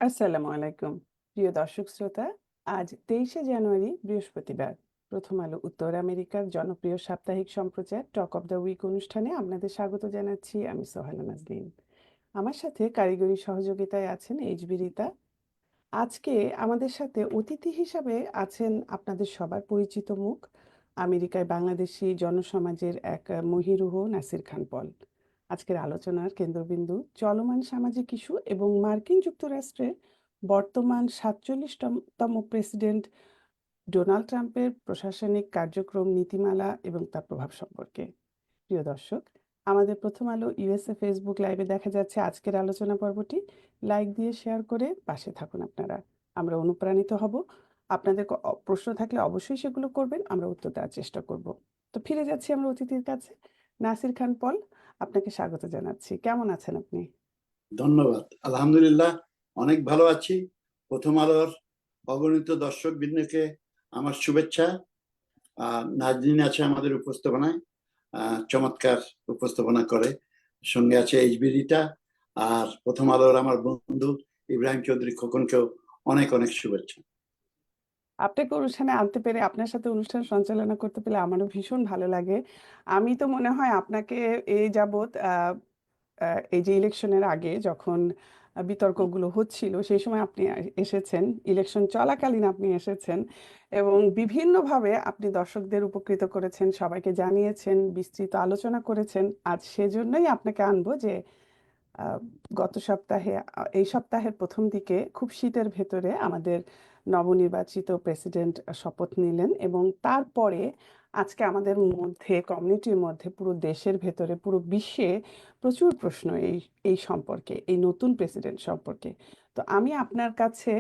আসসালামু আলাইকুম। প্রিয় দর্শক শ্রোতা, আজ ২৩শে জানুয়ারি বৃহস্পতিবার। প্রথম আলো উত্তর আমেরিকার জনপ্রিয় সাপ্তাহিক সম্প্রচার টক অব দ্য উইক অনুষ্ঠানে আপনাদের স্বাগত জানাচ্ছি আমি সোহানা নাজনীন। আমার সাথে কারিগরি সহযোগিতায় আছেন এইচবি রিতা। আজকে আমাদের সাথে অতিথি হিসাবে আছেন আপনাদের সবার পরিচিত মুখ, আমেরিকায় বাংলাদেশি জনসমাজের এক মহিরুহ নাসির খান পল। আজকের আলোচনার কেন্দ্রবিন্দু চলমান সামাজিক ইস্যু এবং মার্কিন যুক্তরাষ্ট্রের বর্তমান ৪৭তম প্রেসিডেন্ট ডোনাল্ড ট্রাম্পের প্রশাসনিক কার্যক্রম, নীতিমালা এবং তার প্রভাব সম্পর্কে। প্রিয় দর্শক, আমাদের প্রথম আলো ইউএসএ ফেসবুক লাইভে দেখা যাচ্ছে আজকের আলোচনা পর্বটি। লাইক দিয়ে শেয়ার করে পাশে থাকুন আপনারা। আমরা অনুপ্রাণিত হব। আপনাদের প্রশ্ন থাকলে অবশ্যই সেগুলো করবেন, আমরা উত্তর দেওয়ার চেষ্টা করব। তো ফিরে যাচ্ছি আমরা অতিথির কাছে। নাসির খান পল, আপনাকে স্বাগত জানাচ্ছি। কেমন আছেন আপনি? ধন্যবাদ। আলহামদুলিল্লাহ, অনেক ভালো আছি। প্রথম আলোর অগণিত দর্শক বৃন্দকে আমার শুভেচ্ছা। নাজনীন আছে আমাদের উপস্থাপনায়, চমৎকার উপস্থাপনা করে। সঙ্গে আছে এইচবি রিতা, আর প্রথম আলোর আমার বন্ধু ইব্রাহিম চৌধুরী খোকনকেও অনেক অনেক শুভেচ্ছা। আপনাকে অনুষ্ঠানে আনতে পেরে, আপনার সাথে অনুষ্ঠান সঞ্চালনা করতে পেরে আমারও ভীষণ ভালো লাগে। আমি তো মনে হয় আপনাকে এই যাবৎ এই যে ইলেকশনের আগে যখন বিতর্কগুলো হচ্ছিল সেই সময় আপনি এসেছেন, ইলেকশন চলাকালীন আপনি এসেছেন এবং বিভিন্নভাবে আপনি দর্শকদের উপকৃত করেছেন, সবাইকে জানিয়েছেন, বিস্তৃত আলোচনা করেছেন। আজ সেজন্যই আপনাকে আনবো যে আহ, গত সপ্তাহে এই সপ্তাহের প্রথম দিকে খুব শীতের ভেতরে আমাদের নবনির্বাচিত প্রেসিডেন্ট শপথ নিলেন এবং তারপরে আজকে আমাদের মধ্যে, কমিউনিটির মধ্যে, পুরো দেশের ভেতরে, পুরো বিশ্বে প্রচুর প্রশ্ন এই সম্পর্কে, এই নতুন প্রেসিডেন্ট সম্পর্কে। তো আমি আপনার কাছে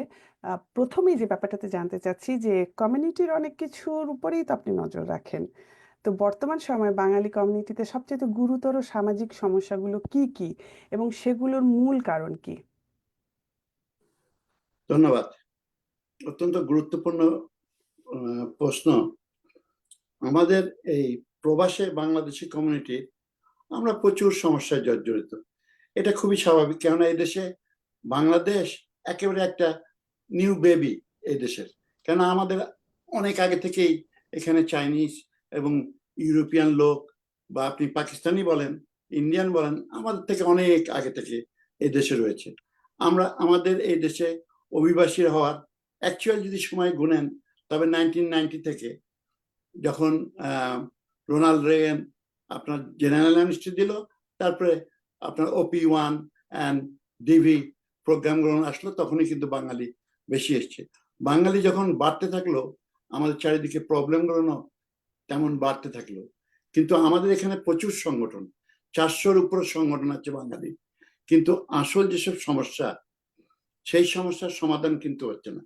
প্রথমেই যে ব্যাপারটাতে জানতে চাচ্ছি যে কমিউনিটির অনেক কিছুর উপরেই তো আপনি নজর রাখেন। তো বর্তমান সময়ে বাঙালি কমিউনিটিতে সবচেয়ে গুরুতর সামাজিক সমস্যাগুলো কি কি এবং সেগুলোর মূল কারণ কি? ধন্যবাদ। অত্যন্ত গুরুত্বপূর্ণ প্রশ্ন। আমাদের এই প্রবাসে বাংলাদেশি কমিউনিটি আমরা প্রচুর সমস্যায় জর্জরিত। এটা খুবই স্বাভাবিক, কেননা এই দেশে বাংলাদেশ একেবারে একটা নিউ বেবি এই দেশের। কেন আমাদের অনেক আগে থেকেই এখানে চাইনিজ এবং ইউরোপিয়ান লোক, বা আপনি পাকিস্তানি বলেন, ইন্ডিয়ান বলেন, আমাদের থেকে অনেক আগে থেকে এই দেশে রয়েছে। আমরা আমাদের এই দেশে অভিবাসী হওয়ার অ্যাকচুয়াল যদি সময় গুনেন, তবে 1990 থেকে যখন রোনাল্ড রেগান আপনার জেনারেল অ্যামনেস্টি দিল, তারপরে আপনার OP1 অ্যান্ড ডিভি প্রোগ্রামগুলো আসলো, তখনই কিন্তু বাঙালি বেশি এসছে। বাঙালি যখন বাড়তে থাকলো, আমাদের চারিদিকে প্রবলেমগুলো তেমন বাড়তে থাকলো। কিন্তু আমাদের এখানে প্রচুর সংগঠন, 400-র উপর সংগঠন আছে বাঙালি, কিন্তু আসল যেসব সমস্যা, সেই সমস্যার সমাধান কিন্তু হচ্ছে না।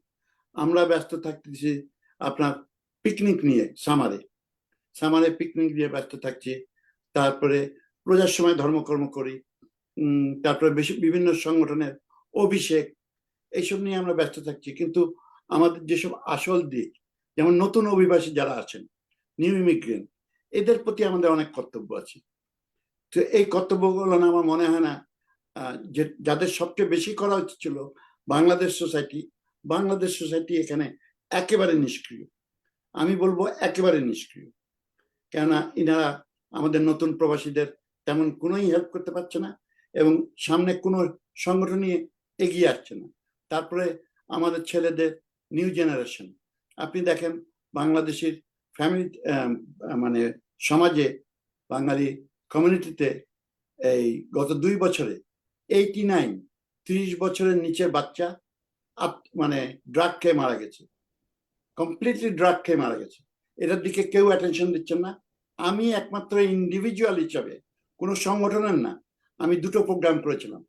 আমরা ব্যস্ত থাকতেছি আপনার পিকনিক নিয়ে, সামারে পিকনিক নিয়ে ব্যস্ত থাকছি। তারপরে রোজার সময় ধর্মকর্ম করি, তারপরে বিভিন্ন সংগঠনের অভিষেক, এইসব নিয়ে আমরা ব্যস্ত থাকছি। কিন্তু আমাদের যেসব আসল দিক, যেমন নতুন অভিবাসী যারা আছেন, নিউ ইমিগ্রেন্ট, এদের প্রতি আমাদের অনেক কর্তব্য আছে। তো এই কর্তব্যগুলো না, আমার মনে হয় না যে যাদের সবচেয়ে বেশি করা উচিত ছিল, বাংলাদেশ সোসাইটি এখানে একেবারে নিষ্ক্রিয়। আমি বলবো একেবারে নিষ্ক্রিয়। কেননা ইনারা আমাদের নতুন প্রবাসীদের তেমন কোনোই হেল্প করতে পারছে না এবং সামনে কোনো সংগঠন নিয়ে এগিয়ে আসছে না। তারপরে আমাদের ছেলেদের নিউ জেনারেশন, আপনি দেখেন বাংলাদেশের ফ্যামিলি, মানে সমাজে, বাঙালি কমিউনিটিতে এই গত 2 বছরে 89, 30 বছরের নিচের বাচ্চা মানে ড্রাগ খেয়ে মারা গেছে, কমপ্লিটলি ড্রাগ খেয়ে মারা গেছে। এটার দিকে কেউ অ্যাটেনশন দিচ্ছেন না। আমি একমাত্র ইন্ডিভিজুয়াল হিসাবে, কোনো সংগঠনের না, আমি 2টো প্রোগ্রাম করেছিলাম,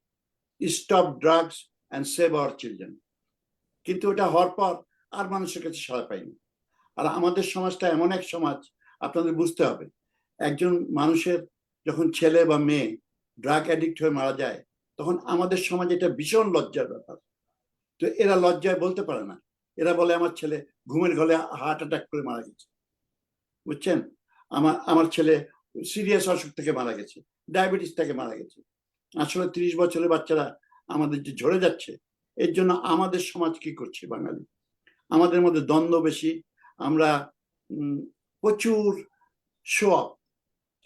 stop drugs and save our children, কিন্তু ওটা হওয়ার পর আর মানুষের কাছে সাড়া পাইনি। আর আমাদের সমাজটা এমন এক সমাজ, আপনাদের বুঝতে হবে, একজন মানুষের যখন ছেলে বা মেয়ে ড্রাগ অ্যাডিক্ট হয়ে মারা যায়, তখন আমাদের সমাজে এটা ভীষণ লজ্জার ব্যাপার। তো এরা লজ্জায় বলতে পারে না, এরা বলে আমার ছেলে ঘুমের ঘরে হার্ট অ্যাটাক করে মারা গেছে, বুঝছেন, আমার ছেলে সিরিয়াস অসুখ থেকে মারা গেছে, ডায়াবেটিস থেকে মারা গেছে। আসলে 30 বছরের বাচ্চারা আমাদের যে ঝরে যাচ্ছে, এর জন্য আমাদের সমাজ কি করছে? বাঙালি আমাদের মধ্যে দ্বন্দ্ব বেশি। আমরা প্রচুর শো অফ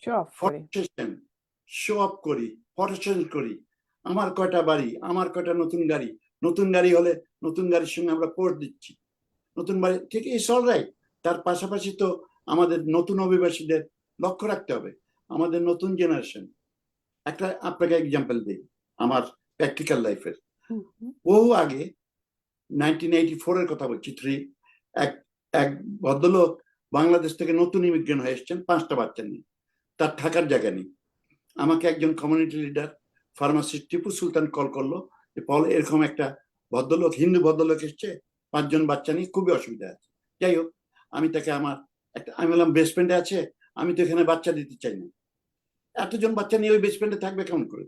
শো অফ করে। শো অফ করি, ফটোশন করি। আমার কয়টা বাড়ি, আমার কয়টা নতুন গাড়ি, নতুন গাড়ি হলে নতুন গাড়ির সঙ্গে আমরা পোস্ট দিচ্ছি নতুন বাড়ি, ঠিক ইটস অল রাইট। তার পাশাপাশি তো আমাদের নতুন অভিবাসীদের লক্ষ্য রাখতে হবে, আমাদের নতুন জেনারেশন। একটা আপনাকে এক্সাম্পল দিই আমার প্র্যাকটিক্যাল লাইফের। বহু আগে 1984 এর কথা বলছি, এক এক ভদ্রলোক বাংলাদেশ থেকে নতুন ইমিগ্রেন্ট হয়ে এসছেন 5টা বাচ্চা নিয়ে, তার থাকার জায়গা নেই। আমাকে একজন community leader pharmacist Tipu Sultan call করলো যে পল, এরকম একটা ভদ্রলোক, হিন্দু ভদ্রলোক এসছে 5 জন বাচ্চা নিয়ে, খুবই অসুবিধা আছে। যাই হোক, আমি তাকে আমি বললাম বেসমেন্টে আছে, আমি তো এখানে বাচ্চা দিতে চাই না, এতজন বাচ্চা নিয়ে ওই বেসমেন্টে থাকবে কেমন করে?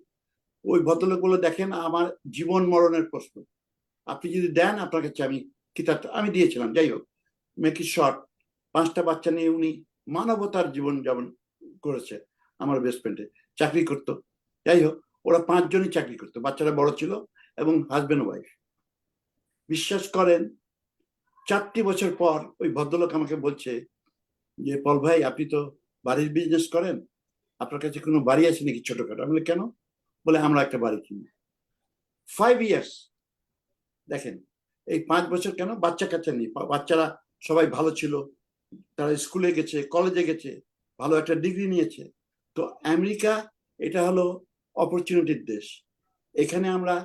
ওই ভদ্রলোক বলে, দেখেন আমার জীবন মরণের প্রশ্ন, আপনি যদি দেন আপনার কাছে আমি কিতাব, আমি দিয়েছিলাম। যাই হোক, মেক ইট শর্ট, 5টা বাচ্চা নিয়ে উনি মানবতার জীবন যাপন করেছে আমার বেসমেন্টে, চাকরি করতো। যাই হোক, ওরা 5 জনই চাকরি করতো, বাচ্চারা বড় ছিল এবং হাজবেন্ড ওয়াইফ। বিশ্বাস করেন 4টি বছর পর ওই ভদ্রলোক আমাকে বলছে যে পল ভাই, আপনি তো বাড়ির বিজনেস করেন, আপনার কাছে কোনো বাড়ি আছে নাকি ছোটখাটো? আমি বলি কেন? বলে আমরা একটা বাড়ি কিনি। 5 ইয়ার্স। দেখেন, এই 5 বছর কেন? বাচ্চা কাচ্চা নেই, বাচ্চারা সবাই ভালো ছিল, তারা স্কুলে গেছে, কলেজে গেছে, ভালো একটা ডিগ্রি নিয়েছে। তো আমেরিকা এটা হলো অপরচুনিটির দেশ। এখানে আমরা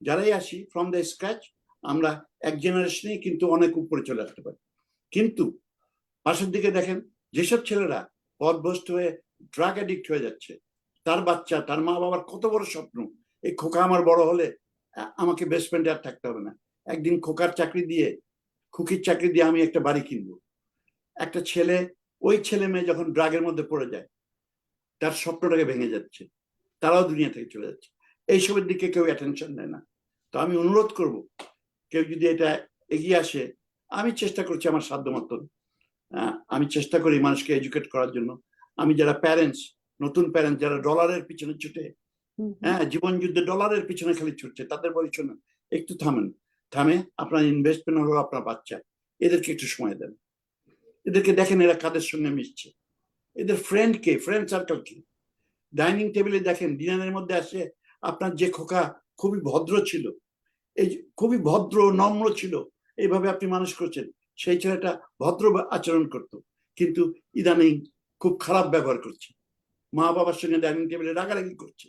যারাই আসি ফ্রম দ্য স্ক্র্যাচ, আমরা এক জেনারেশনে কিন্তু অনেক উপরে চলে আসতে পারি। কিন্তু পাশের দিকে দেখেন, যেসব ছেলেরা পথভ্রষ্ট হয়ে ড্রাগ অ্যাডিক্ট হয়ে যাচ্ছে, তার বাচ্চা, তার মা বাবার কত বড় স্বপ্ন, এই খোকা আমার বড় হলে আমাকে বেসমেন্টে আর থাকতে হবে না, একদিন খোকার চাকরি দিয়ে, খুকির চাকরি দিয়ে আমি একটা বাড়ি কিনবো। একটা ছেলে, ওই ছেলে মেয়ে যখন ড্রাগের মধ্যে পড়ে যায়, তার স্বপ্নটাকে ভেঙে যাচ্ছে, তারাও দুনিয়া থেকে চলে যাচ্ছে। এইসবের দিকে কেউ অ্যাটেনশন দেয় না। তো আমি অনুরোধ করব, কেউ যদি এটা এগিয়ে আসে, আমি চেষ্টা করছি আমার সাধ্য মতন, আমি চেষ্টা করি মানুষকে এডুকেট করার জন্য। আমি যারা প্যারেন্টস, নতুন প্যারেন্টস যারা ডলারের পিছনে ছুটে, জীবন যুদ্ধে ডলারের পিছনে খালি ছুটছে, তাদের বলি শোনেন, একটু থামে, আপনার ইনভেস্টমেন্ট হলো আপনার বাচ্চা, এদেরকে একটু সময় দেন, এদেরকে দেখেন এরা কাদের সঙ্গে মিশছে, এদের ফ্রেন্ড কে, ফ্রেন্ড সার্কেল কি। ডাইনিং টেবিলে দেখেন, ডিনারের মধ্যে আসে আপনার যে খোকা খুবই ভদ্র ছিল, এই খুবই ভদ্র নম্র ছিল, এইভাবে আপনি মানুষ করছেন, সেই ছেলেটা ভদ্র আচরণ করত, কিন্তু ইদানিং খুব খারাপ ব্যবহার করছে, মা বাবার সঙ্গে ডাইনিং টেবিলে রাগারাগি করছে,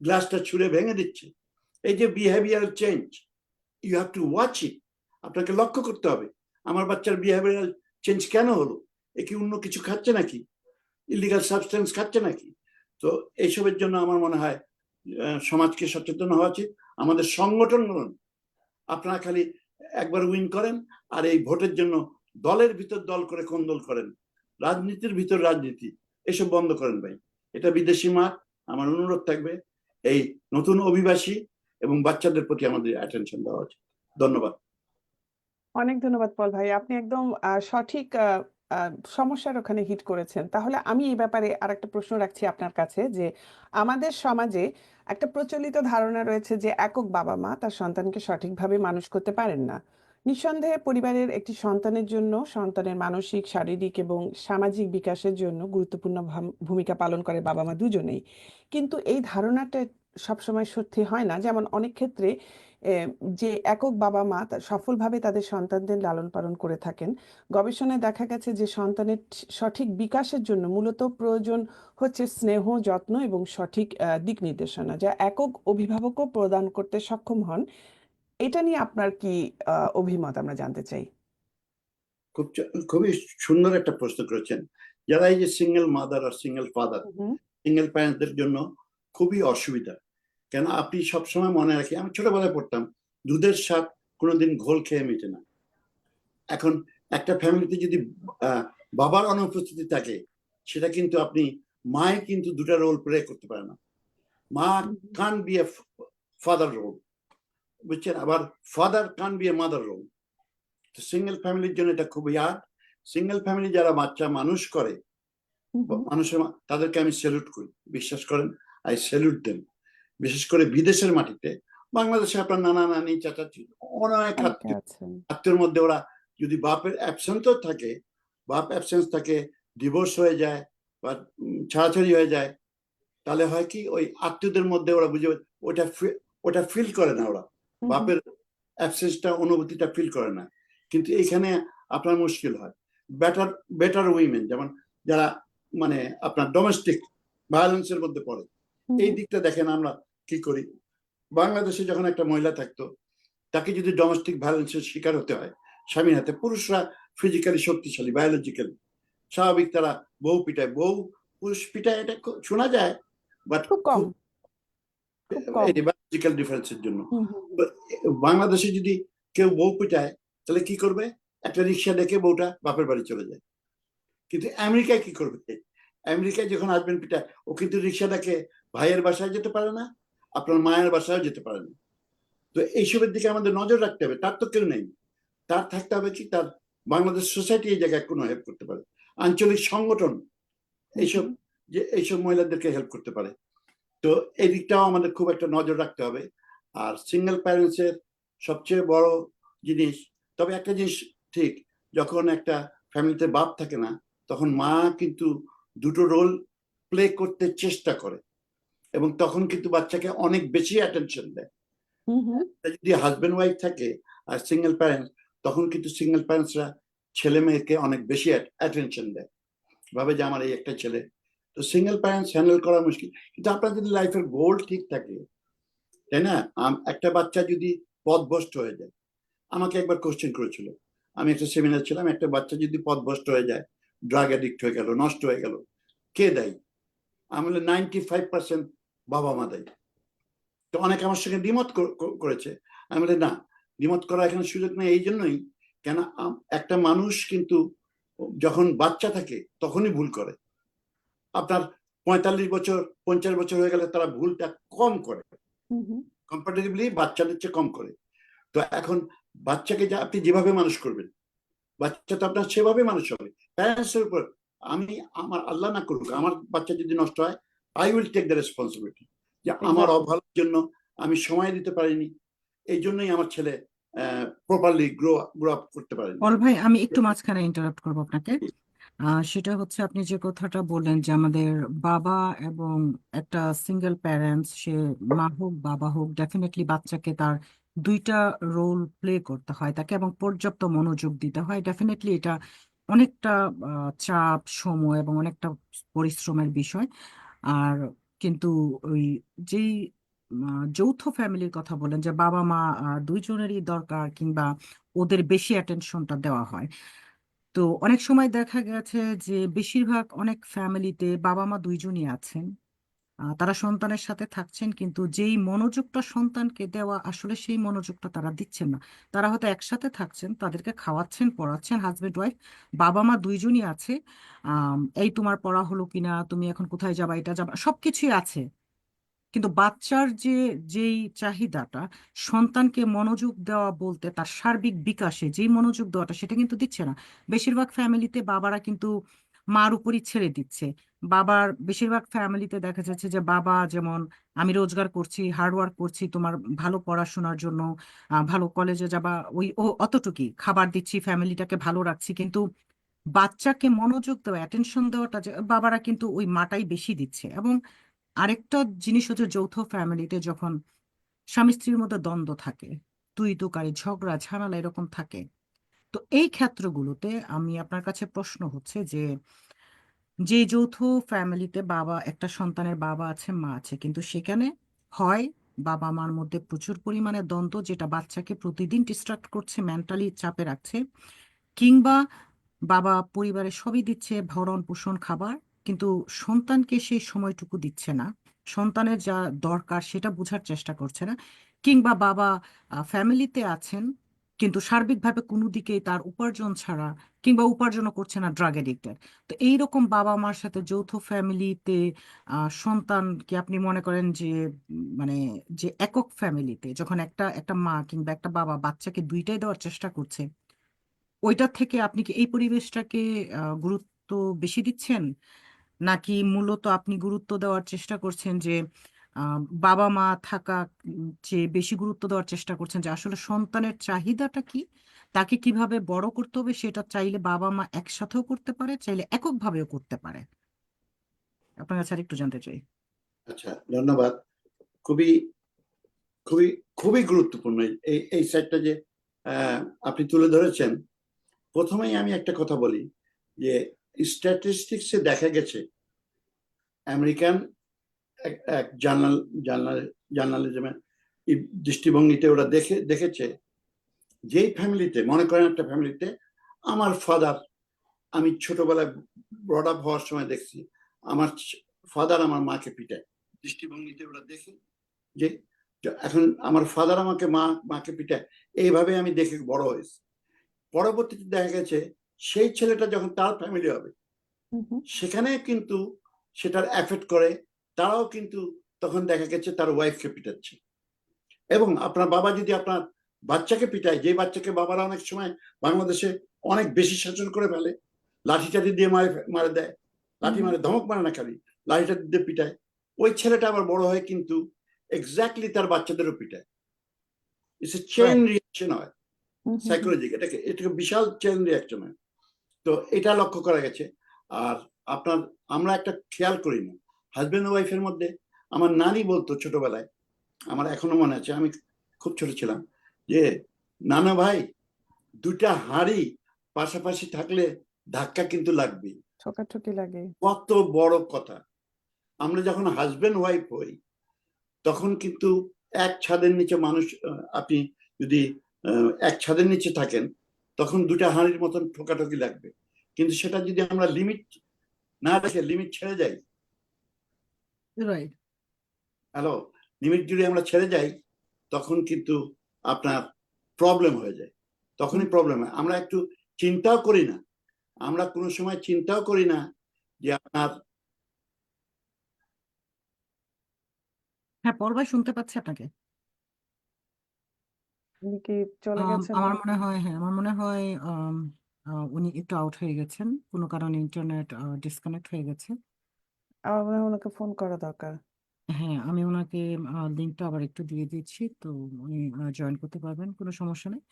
গ্লাসটা ছুঁড়ে ভেঙে দিচ্ছে। এই যে behavioural change, you have to watch it. আপনাকে লক্ষ্য করতে হবে, আমার বাচ্চার বিহেভিয়ারাল চেঞ্জ কেন হলো? এ কি অন্য কিছু খাচ্ছে নাকি, ইলিগাল সাবস্টেন্স খাচ্ছে নাকি? তো এইসবের জন্য আমার মনে হয় সমাজকে সচেতন হওয়া উচিত। আমাদের সংগঠন বলুন, আপনারা খালি একবার উইন করেন আর এই ভোটের জন্য দলের ভিতর দল করে কোন্দল করেন, রাজনীতির ভিতর রাজনীতি, এসব বন্ধ করেন ভাই। এটা বিদেশি মাঠ। আমার অনুরোধ থাকবে, এই নতুন অভিবাসী এবং বাচ্চাদের প্রতি আমাদের অ্যাটেনশন দেওয়া উচিত। ধন্যবাদ। অনেক ধন্যবাদ পল ভাই, আপনি একদম সঠিক সমস্যার ওখানে হিট করেছেন। তাহলে আমি এই ব্যাপারে আরেকটা প্রশ্ন রাখছি আপনার কাছে, যে আমাদের সমাজে একটা প্রচলিত ধারণা রয়েছে যে একক বাবা মা তার সন্তানকে সঠিকভাবে মানুষ করতে পারেন না। নিঃসন্দেহে পরিবারের একটি সন্তানের জন্য সন্তানের মানসিক, শারীরিক এবং সামাজিক বিকাশের জন্য গুরুত্বপূর্ণ ভূমিকা পালন করে বাবা মা দুজনেই। কিন্তু এই ধারণাটা সবসময় সত্যি হয় না। যেমন অনেক ক্ষেত্রে এ, যে একক বাবা মা সফলভাবে তাদের সন্তানদের লালন পালন করে থাকেন, গবেষণায় দেখা গেছে যে সন্তানের সঠিক বিকাশের জন্য মূলত প্রয়োজন হচ্ছে স্নেহ, যত্ন এবং সঠিক দিক নির্দেশনা, যা একক অভিভাবকও প্রদান করতে সক্ষম হন। এটা নিয়ে আপনার কি অভিমত আমরা জানতে চাই। খুবই সুন্দর একটা প্রশ্ন করেছেন। যারা এই যে সিঙ্গেল মাদার আর সিঙ্গেল ফাদার, সিঙ্গেল প্যারেন্টদের জন্য খুবই অসুবিধা। কেন, আপনি সবসময় মনে রাখি, আমি ছোটবেলায় পড়তাম, দুধের স্বাদ কোনোদিন ঘোল খেয়ে মেটে না। এখন একটা ফ্যামিলিতে যদি বাবার অনুপস্থিতি থাকে, সেটা কিন্তু আপনি, মায়ে কিন্তু দুটা রোল প্লে করতে পারে না। মা কান বি এ ফাদার রোল, বুঝছেন, আবার father can be a mother role. তো সিঙ্গেল ফ্যামিলির জন্য এটা খুবই হার্ড। সিঙ্গেল ফ্যামিলি যারা বাচ্চা মানুষ করে, মানুষের, তাদেরকে আমি স্যালুট করি, বিশ্বাস করেন, আই স্যালুট দেম। বিশেষ করে বিদেশের মাটিতে বাংলাদেশে আপনার নানা নানি চাচা অনেক অনেকে আছেন। আত্মীয়র মধ্যে ওরা যদি বাপের অ্যাবসেন্সও থাকে, বাপ অ্যাবসেন্স থাকে, ডিভোর্স হয়ে যায় বা ছাড়াছাড়ি হয়ে যায়, তাহলে হয় কি ওই আত্মীয়দের মধ্যে ওরা বুঝে ওটা ওটা ফিল করে না, ওরা হুম হুম বাপের অ্যাবসেন্সটা অনুভূতিটা ফিল করে না। কিন্তু এখানে আপনার মুশকিল হয়। বেটার বেটার উইমেন, যেমন যারা মানে আপনার ডোমেস্টিক ভায়োলেন্সের মধ্যে পড়ে, হুম এই হুম দিকটা দেখেন আমরা কি করি। বাংলাদেশে যখন একটা মহিলা থাকতো, তাকে যদি ডোমেস্টিক ভায়োলেন্সের শিকার হতে হয় স্বামীর হাতে, পুরুষরা ফিজিক্যালি শক্তিশালী, বায়োলজিক্যালি স্বাভাবিক, তারা বউ পিটায়, বউ পুরুষ পিটায়, এটা শোনা যায়, বাট খুব কম, খুব খুব কম। এই বায়োলজিক্যাল ডিফারেন্সের জন্য। হুম হুম হুম। তো বাংলাদেশে যদি কেউ বউ পিটায়, তাহলে কি করবে? একটা রিক্সা ডেকে বউটা বাপের বাড়ি চলে যায়। কিন্তু আমেরিকায় কি করবে? আমেরিকায় যখন হাজবেন্ড পিটায়, ও কিন্তু রিক্সা ডেকে ভাইয়ের বাসায় যেতে পারে না, আপনার মায়ের বাসায় যেতে পারে না। তো এইসবের দিকে আমাদের নজর রাখতে হবে। তার তো কেউ নেই, তার থাকতে হবে কি, তার বাংলাদেশ সোসাইটি এই জায়গায় কোনো হেল্প করতে পারে, আঞ্চলিক সংগঠন হুম এইসব, হুম। যে এইসব মহিলাদেরকে হেল্প করতে পারে। তো এই দিকটাও আমাদের খুব একটা নজর রাখতে হবে। আর সিঙ্গেল প্যারেন্টসের সবচেয়ে বড় জিনিস, তবে একটা জিনিস ঠিক, যখন একটা ফ্যামিলিতে বাপ থাকে না, তখন মা কিন্তু দুটো রোল প্লে করতে চেষ্টা করে, এবং তখন কিন্তু বাচ্চাকে অনেক বেশি অ্যাটেনশন দেয়। হুম হুম। যদি হাজবেন্ড ওয়াইফ থাকে আর সিঙ্গেল প্যারেন্টস, তখন কিন্তু সিঙ্গেল প্যারেন্টসরা ছেলে মেয়েকে অনেক বেশি অ্যাটেনশন দেয়, ভাবে যে আমার এই একটা ছেলে। তো সিঙ্গেল প্যারেন্টস হ্যান্ডেল করা মুশকিল। কিন্তু আপনার যদি লাইফের গোল ঠিক থাকে, তাই না? একটা বাচ্চা যদি পথভ্রষ্ট হয়ে যায়, আমাকে একবার কোশ্চেন করেছিল, আমি একটা সেমিনার ছিলাম, একটা বাচ্চা যদি পথভ্রষ্ট হয়ে যায়, ড্রাগ অ্যাডিক্ট হয়ে গেল, নষ্ট হয়ে গেল, কে দায়ী? আমি বলি 95% বাবা মা দায়ী। তো অনেকে আমার সঙ্গে দ্বিমত করেছে। আমি বলি না, দ্বিমত করা এখানে সুযোগ নেই। এই জন্যই, কেন একটা মানুষ কিন্তু যখন বাচ্চা থাকে তখনই ভুল করে। আপনার 45 বছর 50 বছর হয়ে গেলে তারা ভুলটা কম করে, হুম হুম। কম্পারেটিভলি বাচ্চাদের চেয়ে কম করে। তো এখন বাচ্চাকে যা আপনি যেভাবে মানুষ করবেন, বাচ্চা তো আপনার সেভাবে মানুষ হবে। প্যারেন্টসের উপর, আমি, আমার আল্লাহ না করুক, আমার বাচ্চা যদি নষ্ট হয়, I will take the responsibility, যে আমার এক্স্যাক্টলি। অভাবের জন্য আমি সময় দিতে পারিনি, এই জন্যই আমার ছেলে প্রপারলি গ্রো আপ করতে পারেনি। অল ভাই, আমি একটু মাঝখানে ইন্টারাপ্ট করবো আপনাকে। সেটা হচ্ছে আপনি যে কথাটা বললেন যে আমাদের বাবা এবং একটা সিঙ্গেল প্যারেন্টস, সে মা হোক বাবা হোক, ডেফিনেটলি বাচ্চাকে তার দুইটা রোল প্লে করতে হয় তাকে, এবং পর্যাপ্ত মনোযোগ দিতে হয়। ডেফিনেটলি এটা অনেকটা চাপ, সময় এবং অনেকটা পরিশ্রমের বিষয়। আর কিন্তু ওই যেই যৌথ ফ্যামিলির কথা বলেন, যে বাবা মা দুইজনেরই দরকার, কিংবা ওদের বেশি অ্যাটেনশনটা দেওয়া হয়। তো অনেক সময় দেখা গেছে যে বেশিরভাগ অনেক ফ্যামিলিতে বাবা মা দুইজনই আছেন, তারা সন্তানের সাথে থাকছেন, কিন্তু যেই মনোযোগটা সন্তানকে দেওয়া, আসলে সেই মনোযোগটা তারা দিচ্ছেন না। তারা হয়তো একসাথে থাকছেন, তাদেরকে খাওয়াচ্ছেন, পড়াচ্ছেন, হাজবেন্ড ওয়াইফ, বাবা মা দুইজনই আছে। এই তোমার পড়া হলো কিনা, তুমি এখন কোথায় যাবা, এটা যাবা, সবকিছুই আছে। কিন্তু বাচ্চার যেই চাহিদাটা, সন্তানকে মনোযোগ দেওয়া বলতে তার সার্বিক বিকাশে যেই মনোযোগ দেওয়াটা, সেটা কিন্তু দিচ্ছে না। বেশিরভাগ ফ্যামিলিতে বাবারা কিন্তু মার উপরই ছেড়ে দিচ্ছে। বেশিরভাগ ফ্যামিলিতে দেখা যাচ্ছে যে বাবা যেমন, আমি রোজগার করছি, হার্ড ওয়ার্ক করছি তোমার ভালো পড়াশোনার জন্য, ভালো কলেজে যাবা, ওই ও অতটুকুই খাবার দিচ্ছি, ফ্যামিলিটাকে ভালো রাখছি, কিন্তু বাচ্চাকে মনোযোগ দেওয়া, অ্যাটেনশন দেওয়াটা যে বাবারা কিন্তু ওই মাটাই বেশি দিচ্ছে। এবং আরেকটা জিনিস হচ্ছে, যৌথ ফ্যামিলিতে যখন স্বামী স্ত্রীর মধ্যে দ্বন্দ্ব থাকে, তুই তুকারি, ঝগড়া ঝামেলা এরকম থাকে, তো এই ক্ষেত্রগুলোতে আমি আপনার কাছে প্রশ্ন হচ্ছে যে, যে যৌথ ফ্যামিলিতে বাবা, একটা সন্তানের বাবা আছে মা আছে, কিন্তু সেখানে হয় বাবা মার মধ্যে প্রচুর পরিমাণে দ্বন্দ্ব, যেটা বাচ্চাকে প্রতিদিন ডিস্ট্রাক্ট করছে, মেন্টালি চাপে রাখছে, কিংবা বাবা পরিবারের সবই দিচ্ছে, ভরণ পোষণ খাবার, কিন্তু সন্তানকে সেই সময়টুকু দিচ্ছে না, সন্তানের যা দরকার সেটা বোঝার চেষ্টা করছে না, কিংবা বাবা ফ্যামিলিতে আছেন কিন্তু সার্বিকভাবে কোনো দিকেই তার উপার্জন ছাড়া, কিংবা উপার্জনও করছে না, ড্রাগ এডিক্টেড। তো এইরকম বাবা মার সাথে যৌথ ফ্যামিলিতে সন্তান কি আপনি মনে করেন যে মানে যে একক ফ্যামিলিতে যখন একটা একটা মা কিংবা একটা বাবা বাচ্চাকে দুইটাই দেওয়ার চেষ্টা করছে, ওইটার থেকে আপনি কি এই পরিবেশটাকে গুরুত্ব বেশি দিচ্ছেন, নাকি মূলত আপনি গুরুত্ব দেওয়ার চেষ্টা করছেন যে বাবা মা থাকা যে বেশি গুরুত্ব দেওয়ার চেষ্টা করছেন যে আসলে সন্তানের চাহিদাটা কি, তাকে কিভাবে বড় করতে হবে সেটা চাইলে বাবা মা একসাথেও করতে পারে, চাইলে এককভাবেও করতে পারে। আপনার কাছে আর একটু জানতে চাই। আচ্ছা, ধন্যবাদ। খুবই খুবই খুবই গুরুত্বপূর্ণ এই এই সাইডটা যে আপনি তুলে ধরেছেন। প্রথমেই আমি একটা কথা বলি যে স্ট্যাটিস্টিক্সে দেখা গেছে আমেরিকান এক জার্নালিজমের দৃষ্টিভঙ্গিতে ওরা দেখেছে যেই ফ্যামিলিতে, মনে করেন একটা ফ্যামিলিতে আমার ফাদার, আমি ছোটবেলায় ব্রড আপ হওয়ার সময় দেখছি আমার ফাদার আমার মাকে পিটায়, দৃষ্টিভঙ্গিতে ওরা দেখে যে এখন আমার ফাদার আমাকে মাকে পিটায়, এইভাবে আমি দেখে বড় হয়েছি। পরবর্তীতে দেখা গেছে সেই ছেলেটা যখন তার ফ্যামিলি হবে সেখানে কিন্তু সেটার এফেক্ট করে, তারাও কিন্তু তখন দেখা গেছে তার ওয়াইফকে পিটাচ্ছে। এবং আপনার বাবা যদি আপনার বাচ্চাকে পিটায়, যে বাচ্চাকে বাবারা অনেক সময় বাংলাদেশে অনেক বেশি শাসন করে ফেলে, লাঠি টাঠি দিয়ে মারে দেয়, লাঠি মারে, ধমক মারে না খালি, লাঠি টাঠি দিয়ে পিটায়, ওই ছেলেটা আবার বড় হয় কিন্তু এক্স্যাক্টলি তার বাচ্চাদেরও পিটায়। ইটস এ চেইন রিয়াকশন হয় সাইকোলজিক, এটাকে বিশাল চেইন রিয়াকশন হয়। তো এটা লক্ষ্য করা গেছে। আর আমরা একটা খেয়াল করি না, হাজবেন্ড ওয়াইফের মধ্যে আমার নানি বলতো ছোটবেলায়, আমার এখনো মনে আছে, আমি খুব ছোট ছিলাম, যে নানা ভাই দুটা হাঁড়ি পাশাপাশি থাকলে ধাক্কা কিন্তু লাগবে। ঠোকাঠুকি লাগে। কত বড় কথা! আমরা যখন হাজবেন্ড ওয়াইফ হই তখন কিন্তু এক ছাদের নিচে মানুষ, আপনি যদি এক ছাদের নিচে থাকেন তখন দুটা হাঁড়ির মতন ঠোকাঠকি লাগবে, কিন্তু সেটা যদি আমরা লিমিট না রেখে লিমিট ছেড়ে যাই, রাইট। হ্যালো, লিমিট যদি আমরা ছেড়ে যাই তখন কিন্তু আপনার প্রবলেম হয়ে যায়, তখনই প্রবলেম হয়। আমরা একটু চিন্তাও করি না, আমরা কোনো সময় চিন্তাও করি না যে আপনার। হ্যাঁ, পল ভাই শুনতে পাচ্ছি আপনাকে। উনি কি চলে গেছেন আমার নাকি? মনে হয়, হ্যাঁ, আমার মনে হয় উনি একটু আউট হয়ে গেছেন, কোনো কারণে ইন্টারনেট ডিসকানেক্ট হয়ে গেছে। আমার মনে হয় ওনাকে ফোন করা দরকার। হ্যাঁ, আমি ওনাকে লিঙ্কটা আবার একটু দিয়ে দিচ্ছি, তো উনি জয়েন করতে পারবেন, কোনো সমস্যা নেই।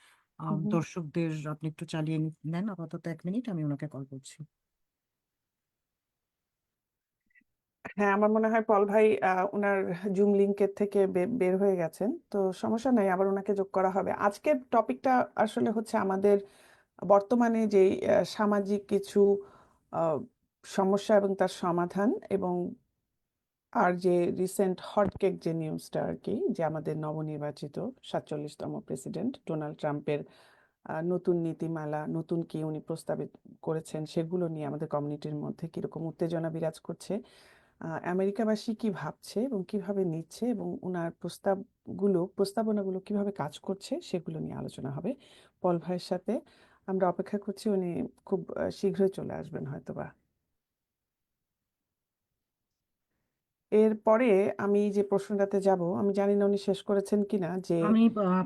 দর্শকদের আপনি একটু চালিয়ে নেন আপাতত 1 মিনিট, আমি ওনাকে কল করছি। হ্যাঁ, আমার মনে হয় পল ভাই ওনার জুম লিংকের থেকে বের হয়ে গেছেন, তো সমস্যা নাই, আবার ওনাকে যোগ করা হবে। আজকের টপিকটা আসলে হচ্ছে আমাদের বর্তমানে যে সামাজিক কিছু আহ, সমস্যা এবং তার সমাধান, এবং আর যে রিসেন্ট হটকেক যে নিউজটা আর কি, যে আমাদের নবনির্বাচিত 47তম প্রেসিডেন্ট ডোনাল্ড ট্রাম্পের নতুন নীতিমালা, নতুন কি উনি প্রস্তাবিত করেছেন, সেগুলো নিয়ে আমাদের কমিউনিটির মধ্যে কিরকম উত্তেজনা বিরাজ করছে, আমেরিকাবাসী কি ভাবছে এবং কিভাবে নিচ্ছে, এবং ওনার প্রস্তাবনাগুলো কিভাবে কাজ করছে, সেগুলো নিয়ে আলোচনা হবে পল ভাইয়ের সাথে। আমরা অপেক্ষা করছি, উনি খুব শীঘ্রই চলে আসবেন হয়তোবা। এরপরে আমি যে প্রশ্নটাতে যাব, আমি জানি না উনি শেষ করেছেন কিনা, যে আমি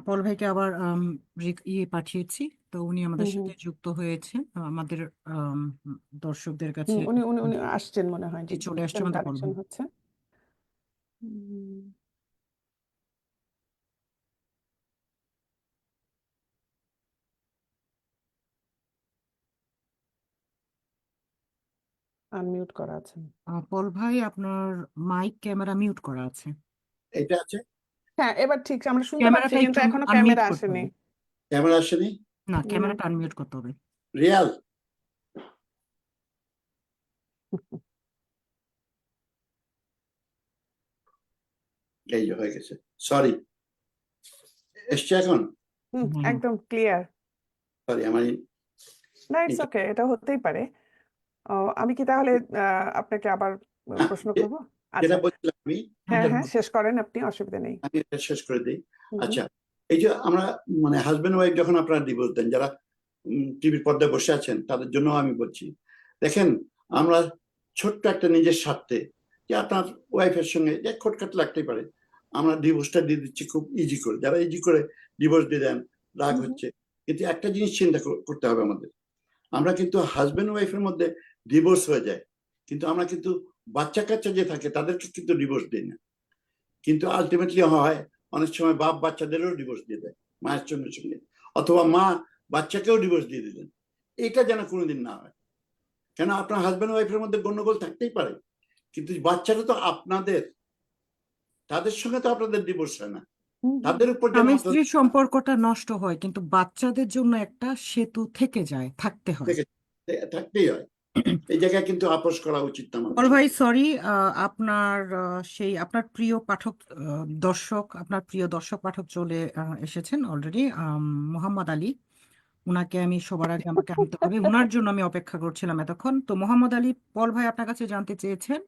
পল ভাইকে আবার ইয়ে পাঠিয়েছি, তো উনি আমাদের হুম হুম সাথে যুক্ত হয়েছে। আমাদের আম, দর্শকদের কাছে উনি উনি উনি আসছেন মনে হয়, জি, চলে আসছে আমাদের পল কানেকশন ভাই। হচ্ছে। আনমিউট করা আছে। পল ভাই, আপনার মাইক ক্যামেরা মিউট করা আছে। এটা আছে, হ্যাঁ, এবার ঠিক আমরা শুনতে পাচ্ছি, ক্যামেরাটা কিন্তু একটু এখনো আনমিউট ক্যামেরা করতে আসেনি। হবে। ক্যামেরা আসেনি, না, হুম। ক্যামেরাটা আনমিউট করতে হবে। রিয়াল, এই যে হয়ে গেছে, সরি, এসছে এখন, হ্যাঁ, একদম ক্লিয়ার। সরি আমার না, ইটস ওকে, এটা হতেই পারে। আমি কি তাহলে আপনাকে আবার প্রশ্ন করব? যেটা আচ্ছা, বলছিলাম আমি, হ্যাঁ যেটা হ্যাঁ, শেষ করেন আপনি, অসুবিধা নেই। আমি এটা শেষ করে দিই। হুম হুম আচ্ছা, এই যে আমরা মানে হাজবেন্ড ওয়াইফ যখন আপনারা ডিভোর্স দেন, যারা টিভির পর্দায় বসে আছেন তাদের জন্য আমি বলছি, দেখেন আমরা ছোট্ট একটা নিজের স্বার্থে, যে আপনার ওয়াইফের সঙ্গে যে খটখাট লাগতেই পারে, আমরা ডিভোর্সটা দিয়ে দিচ্ছি খুব ইজি করে, যারা ইজি করে ডিভোর্স দিয়ে দেন, রাগ হুম হচ্ছে, কিন্তু একটা জিনিস চিন্তা করতে হবে আমাদের, আমরা কিন্তু হাজবেন্ড ওয়াইফের মধ্যে ডিভোর্স হয়ে যায়, কিন্তু আমরা কিন্তু বাচ্চা কাচ্চা যে থাকে তাদেরকে কিন্তু ডিভোর্স দিই না। কিন্তু আলটিমেটলি হয় অনেক সময় বাপ বাচ্চাদেরও ডিভোর্স দিয়ে দেয় মায়ের সঙ্গে সঙ্গে, অথবা মা বাচ্চাকেও ডিভোর্স দিয়ে দিলেন। এটা যেন কোনোদিন না হয়। কেন, আপনার হাজব্যান্ড ওয়াইফের মধ্যে গন্ডগোল থাকতেই পারে, কিন্তু বাচ্চারা তো আপনাদের, তাদের সঙ্গে তো আপনাদের ডিভোর্স হয় না, হুম হুম তাদের উপর যেন স্বামী আপনাদের স্ত্রীর সম্পর্কটা নষ্ট হয় কিন্তু বাচ্চাদের জন্য একটা সেতু থেকে যায়, থাকতে হয়। থেকে থাকতেই হয়। এই জায়গায় কিন্তু আপোষ করা উচিত না পল মানুষের। ভাই সরি, আপনার সেই আপনার প্রিয় পাঠক আপনার প্রিয় দর্শক পাঠক চলে এসেছেন অলরেডি, মোহাম্মদ আলী। উনাকে আমি সবার আগে আমাকে আনতে হবে, উনার জন্য আমি অপেক্ষা করছিলাম এতক্ষণ। তো মোহাম্মদ আলী, পল ভাই আপনার কাছে জানতে চেয়েছেন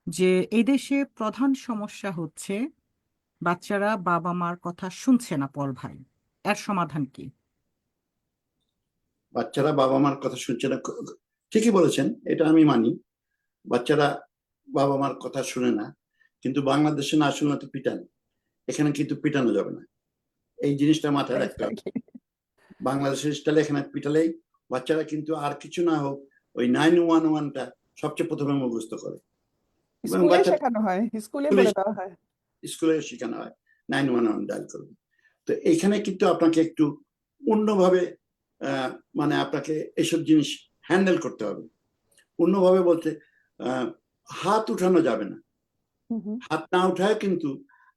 যে এই দেশে প্রধান সমস্যা হচ্ছে বাচ্চারা বাবা মার কথা শুনছে না। পল ভাই, এর সমাধান কি? বাচ্চারা বাবা মার কথা শুনছে না, ঠিকই বলেছেন, এটা আমি মানি। বাচ্চারা বাবা মার কথা শুনে না, কিন্তু বাংলাদেশে না শুনলে তো পিটান, এখানে কিন্তু পিটানো যাবে না। এই জিনিসটা মাথায় রাখতে হবে। এক্স্যাক্টলি। বাংলাদেশের স্টাইলে এখানে পিটালেই বাচ্চারা কিন্তু আর কিছু না হোক ওই 911টা সবচেয়ে প্রথমে মুখস্থ করে, এবং স্কুলে বাচ্চা শেখানো হয়, স্কুলে বলে দেওয়া হয়। স্কুলে শেখানো হয় 911 ডায়াল করবে। তো এইখানে কিন্তু আপনাকে একটু অন্যভাবে মানে আপনাকে এইসব জিনিস হ্যান্ডেল করতে হবে। অন্যভাবে বলতে হাত উঠানো যাবে না। হুম হুম হাত না উঠায় কিন্তু,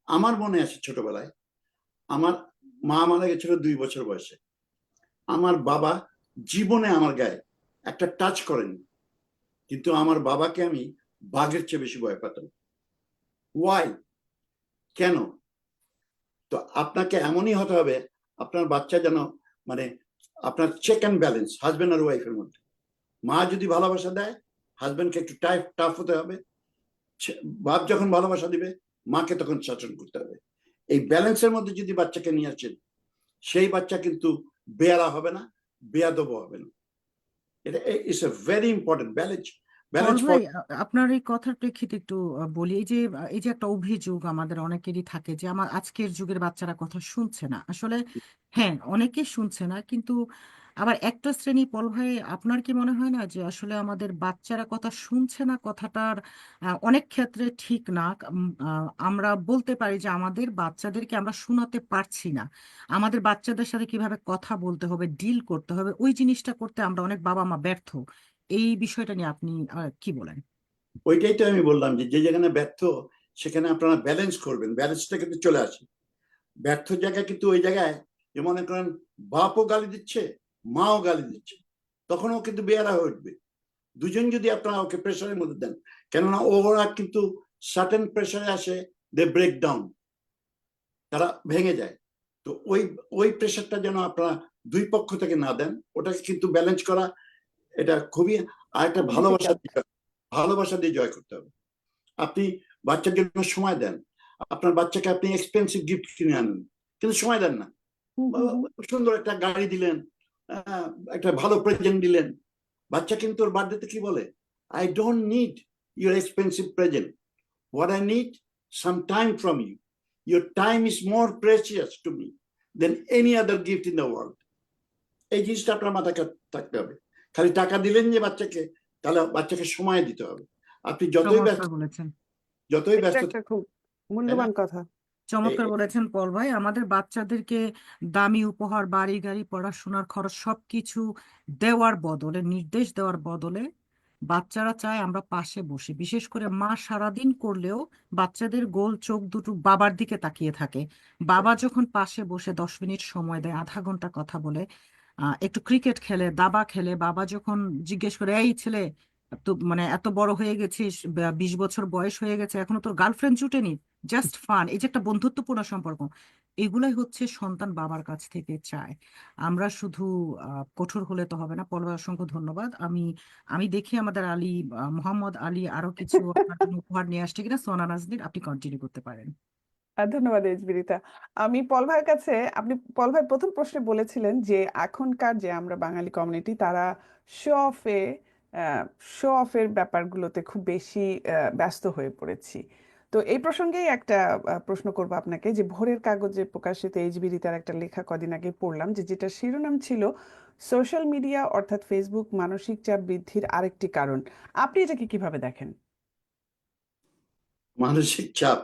আমার মনে আছে ছোটবেলায় আমার মা মারা গেছিল 2 বছর বয়সে, আমার বাবা জীবনে আমার গায়ে একটা টাচ করেনি, কিন্তু আমার বাবাকে আমি বাঘের চেয়ে বেশি ভয় পেতাম। ওয়াই, কেন? তো আপনাকে এমনই হতে হবে আপনার বাচ্চা যেন, মানে আপনার চেক অ্যান্ড ব্যালেন্স হাজবেন্ড আর ওয়াইফের মধ্যে। মা যদি ভালোবাসা দেয়, হাজবেন্ডকে একটু টাফ হতে হবে। বাপ যখন ভালোবাসা দিবে, মাকে তখন শাসন করতে হবে। এই ব্যালেন্সের মধ্যে যদি বাচ্চাকে নিয়ে আসেন, সেই বাচ্চা কিন্তু বেয়ারা হবে না, বেয়াদব হবে না। এটা it's a very important balance. Paul balance ভাই, আপনার এই কথার প্রেক্ষিতে একটু বলি, এই যে একটা অভিযোগ আমাদের অনেকেরই থাকে যে আমার আজকের যুগের বাচ্চারা কথা শুনছে না আসলে। হ্যাঁ, অনেকে শুনছে না, কিন্তু আবার একটা শ্রেণী, পল ভাই আপনার কি মনে হয় না যে আসলে আমাদের বাচ্চারা কথা শুনছে না কথাটার অনেক ক্ষেত্রে ঠিক না? আমরা বলতে পারি যে আমাদের বাচ্চাদেরকে আমরা শোনাতে পারছি না, আমাদের বাচ্চাদের সাথে কিভাবে কথা বলতে হবে, ডিল করতে হবে, ওই জিনিসটা করতে আমরা অনেক বাবা মা ব্যর্থ। এই বিষয়টা নিয়ে আপনি কি বলেন? ওইটাই তো আমি বললাম যে যে যেখানে ব্যর্থ সেখানে আপনারা ব্যালেন্স করবেন, ব্যালেন্সটা কিন্তু চলে আসে। ব্যর্থ জায়গায় কিন্তু ওই জায়গায়, যে মনে করেন বাপও গালি দিচ্ছে, মাও গালি দিচ্ছে, তখন ও কিন্তু বেয়ারা হয়ে উঠবে। দুজন যদি আপনারা ওকে প্রেশারের মধ্যে দেন, কেননা ওরা কিন্তু সার্টেন প্রেশারে আসে, দে ব্রেক ডাউন, তারা ভেঙে যায়। তো ওই ওই প্রেশারটা যেন আপনারা দুই পক্ষ থেকে না দেন, ওটাকে কিন্তু ব্যালেন্স করা, এটা খুবই, আর একটা খুব ভালোবাসা ডিফিকাল্ট। দিয়ে, ভালোবাসা দিয়ে জয় করতে হবে। আপনি বাচ্চার জন্য সময় দেন, আপনার বাচ্চাকে আপনি এক্সপেন্সিভ গিফট কিনে আনেন, কিন্তু সময় দেন না। হুম হুম হুম সুন্দর একটা গাড়ি দিলেন, একটা ভালো প্রেজেন্ট দিলেন, বাচ্চা কিন্তু ওর বার্থডেতে কি বলে, I don't need your expensive present, what I need, some time from you. Your time is more precious to me than any other gift in the world. এই জিনিসটা আপনার মাথায় থাকতে হবে। খালি টাকা দিলেন যে বাচ্চাকে, তাহলে বাচ্চাকে সময় দিতে হবে। আপনি চমৎকার বলেছেন। যতই এটা ব্যস্ত, একটা খুব তাই না? মূল্যবান কথা। চমৎকার বলেছেন পল ভাই। আমাদের বাচ্চাদেরকে দামি উপহার, বাড়ি গাড়ি, পড়াশোনার খরচ সবকিছু দেওয়ার বদলে, নির্দেশ দেওয়ার বদলে বাচ্চারা চায় আমরা পাশে বসে, বিশেষ করে মা সারাদিন করলেও বাচ্চাদের গোল চোখ দুটো বাবার দিকে তাকিয়ে থাকে। বাবা যখন পাশে বসে 10 মিনিট সময় দেয়, আধা ঘন্টা কথা বলে, একটু ক্রিকেট খেলে, দাবা খেলে, বাবা যখন জিজ্ঞেস করে এই ছেলে, তো মানে এত বড় হয়ে গেছিস, 20 বছর বয়স হয়ে গেছে, এখনো তোর গার্লফ্রেন্ড জুটেনি, জাস্ট ফান, এই যে একটা বন্ধুত্বপূর্ণ সম্পর্ক, এগুলাই হচ্ছে সন্তান বাবার কাছ থেকে চায়। আমরা শুধু কঠোর হলে তো হবে না। পল ভাই, অসংখ্য ধন্যবাদ। আমি আমি দেখি আমাদের মোহাম্মদ আলী আরো কিছু আপনার জন্য উপহার নিয়ে আসছে কিনা। সোনা নাজনীন, আপনি কন্টিনিউ করতে পারেন। ধন্যবাদ এইচবিরিতা। আমি পল ভাইয়ের কাছে, আপনি পল ভাই প্রথম প্রশ্নে বলেছিলেন যে এখনকার যে আমরা বাঙালি কমিউনিটি তারা শো অফে শো অফের ব্যাপারগুলোতে খুব বেশি ব্যস্ত হয়ে পড়েছি। তো এই প্রসঙ্গেই একটা প্রশ্ন করব আপনাকে, যে ভোরের কাগজে প্রকাশিত এইচবিরিতার একটা লেখা কদিন আগে পড়লাম, যে যেটা শিরোনাম ছিল সোশ্যাল মিডিয়া অর্থাৎ ফেসবুক মানসিক চাপ বৃদ্ধির আরেকটি কারণ। আপনি এটাকে কিভাবে দেখেন? মানসিক চাপ,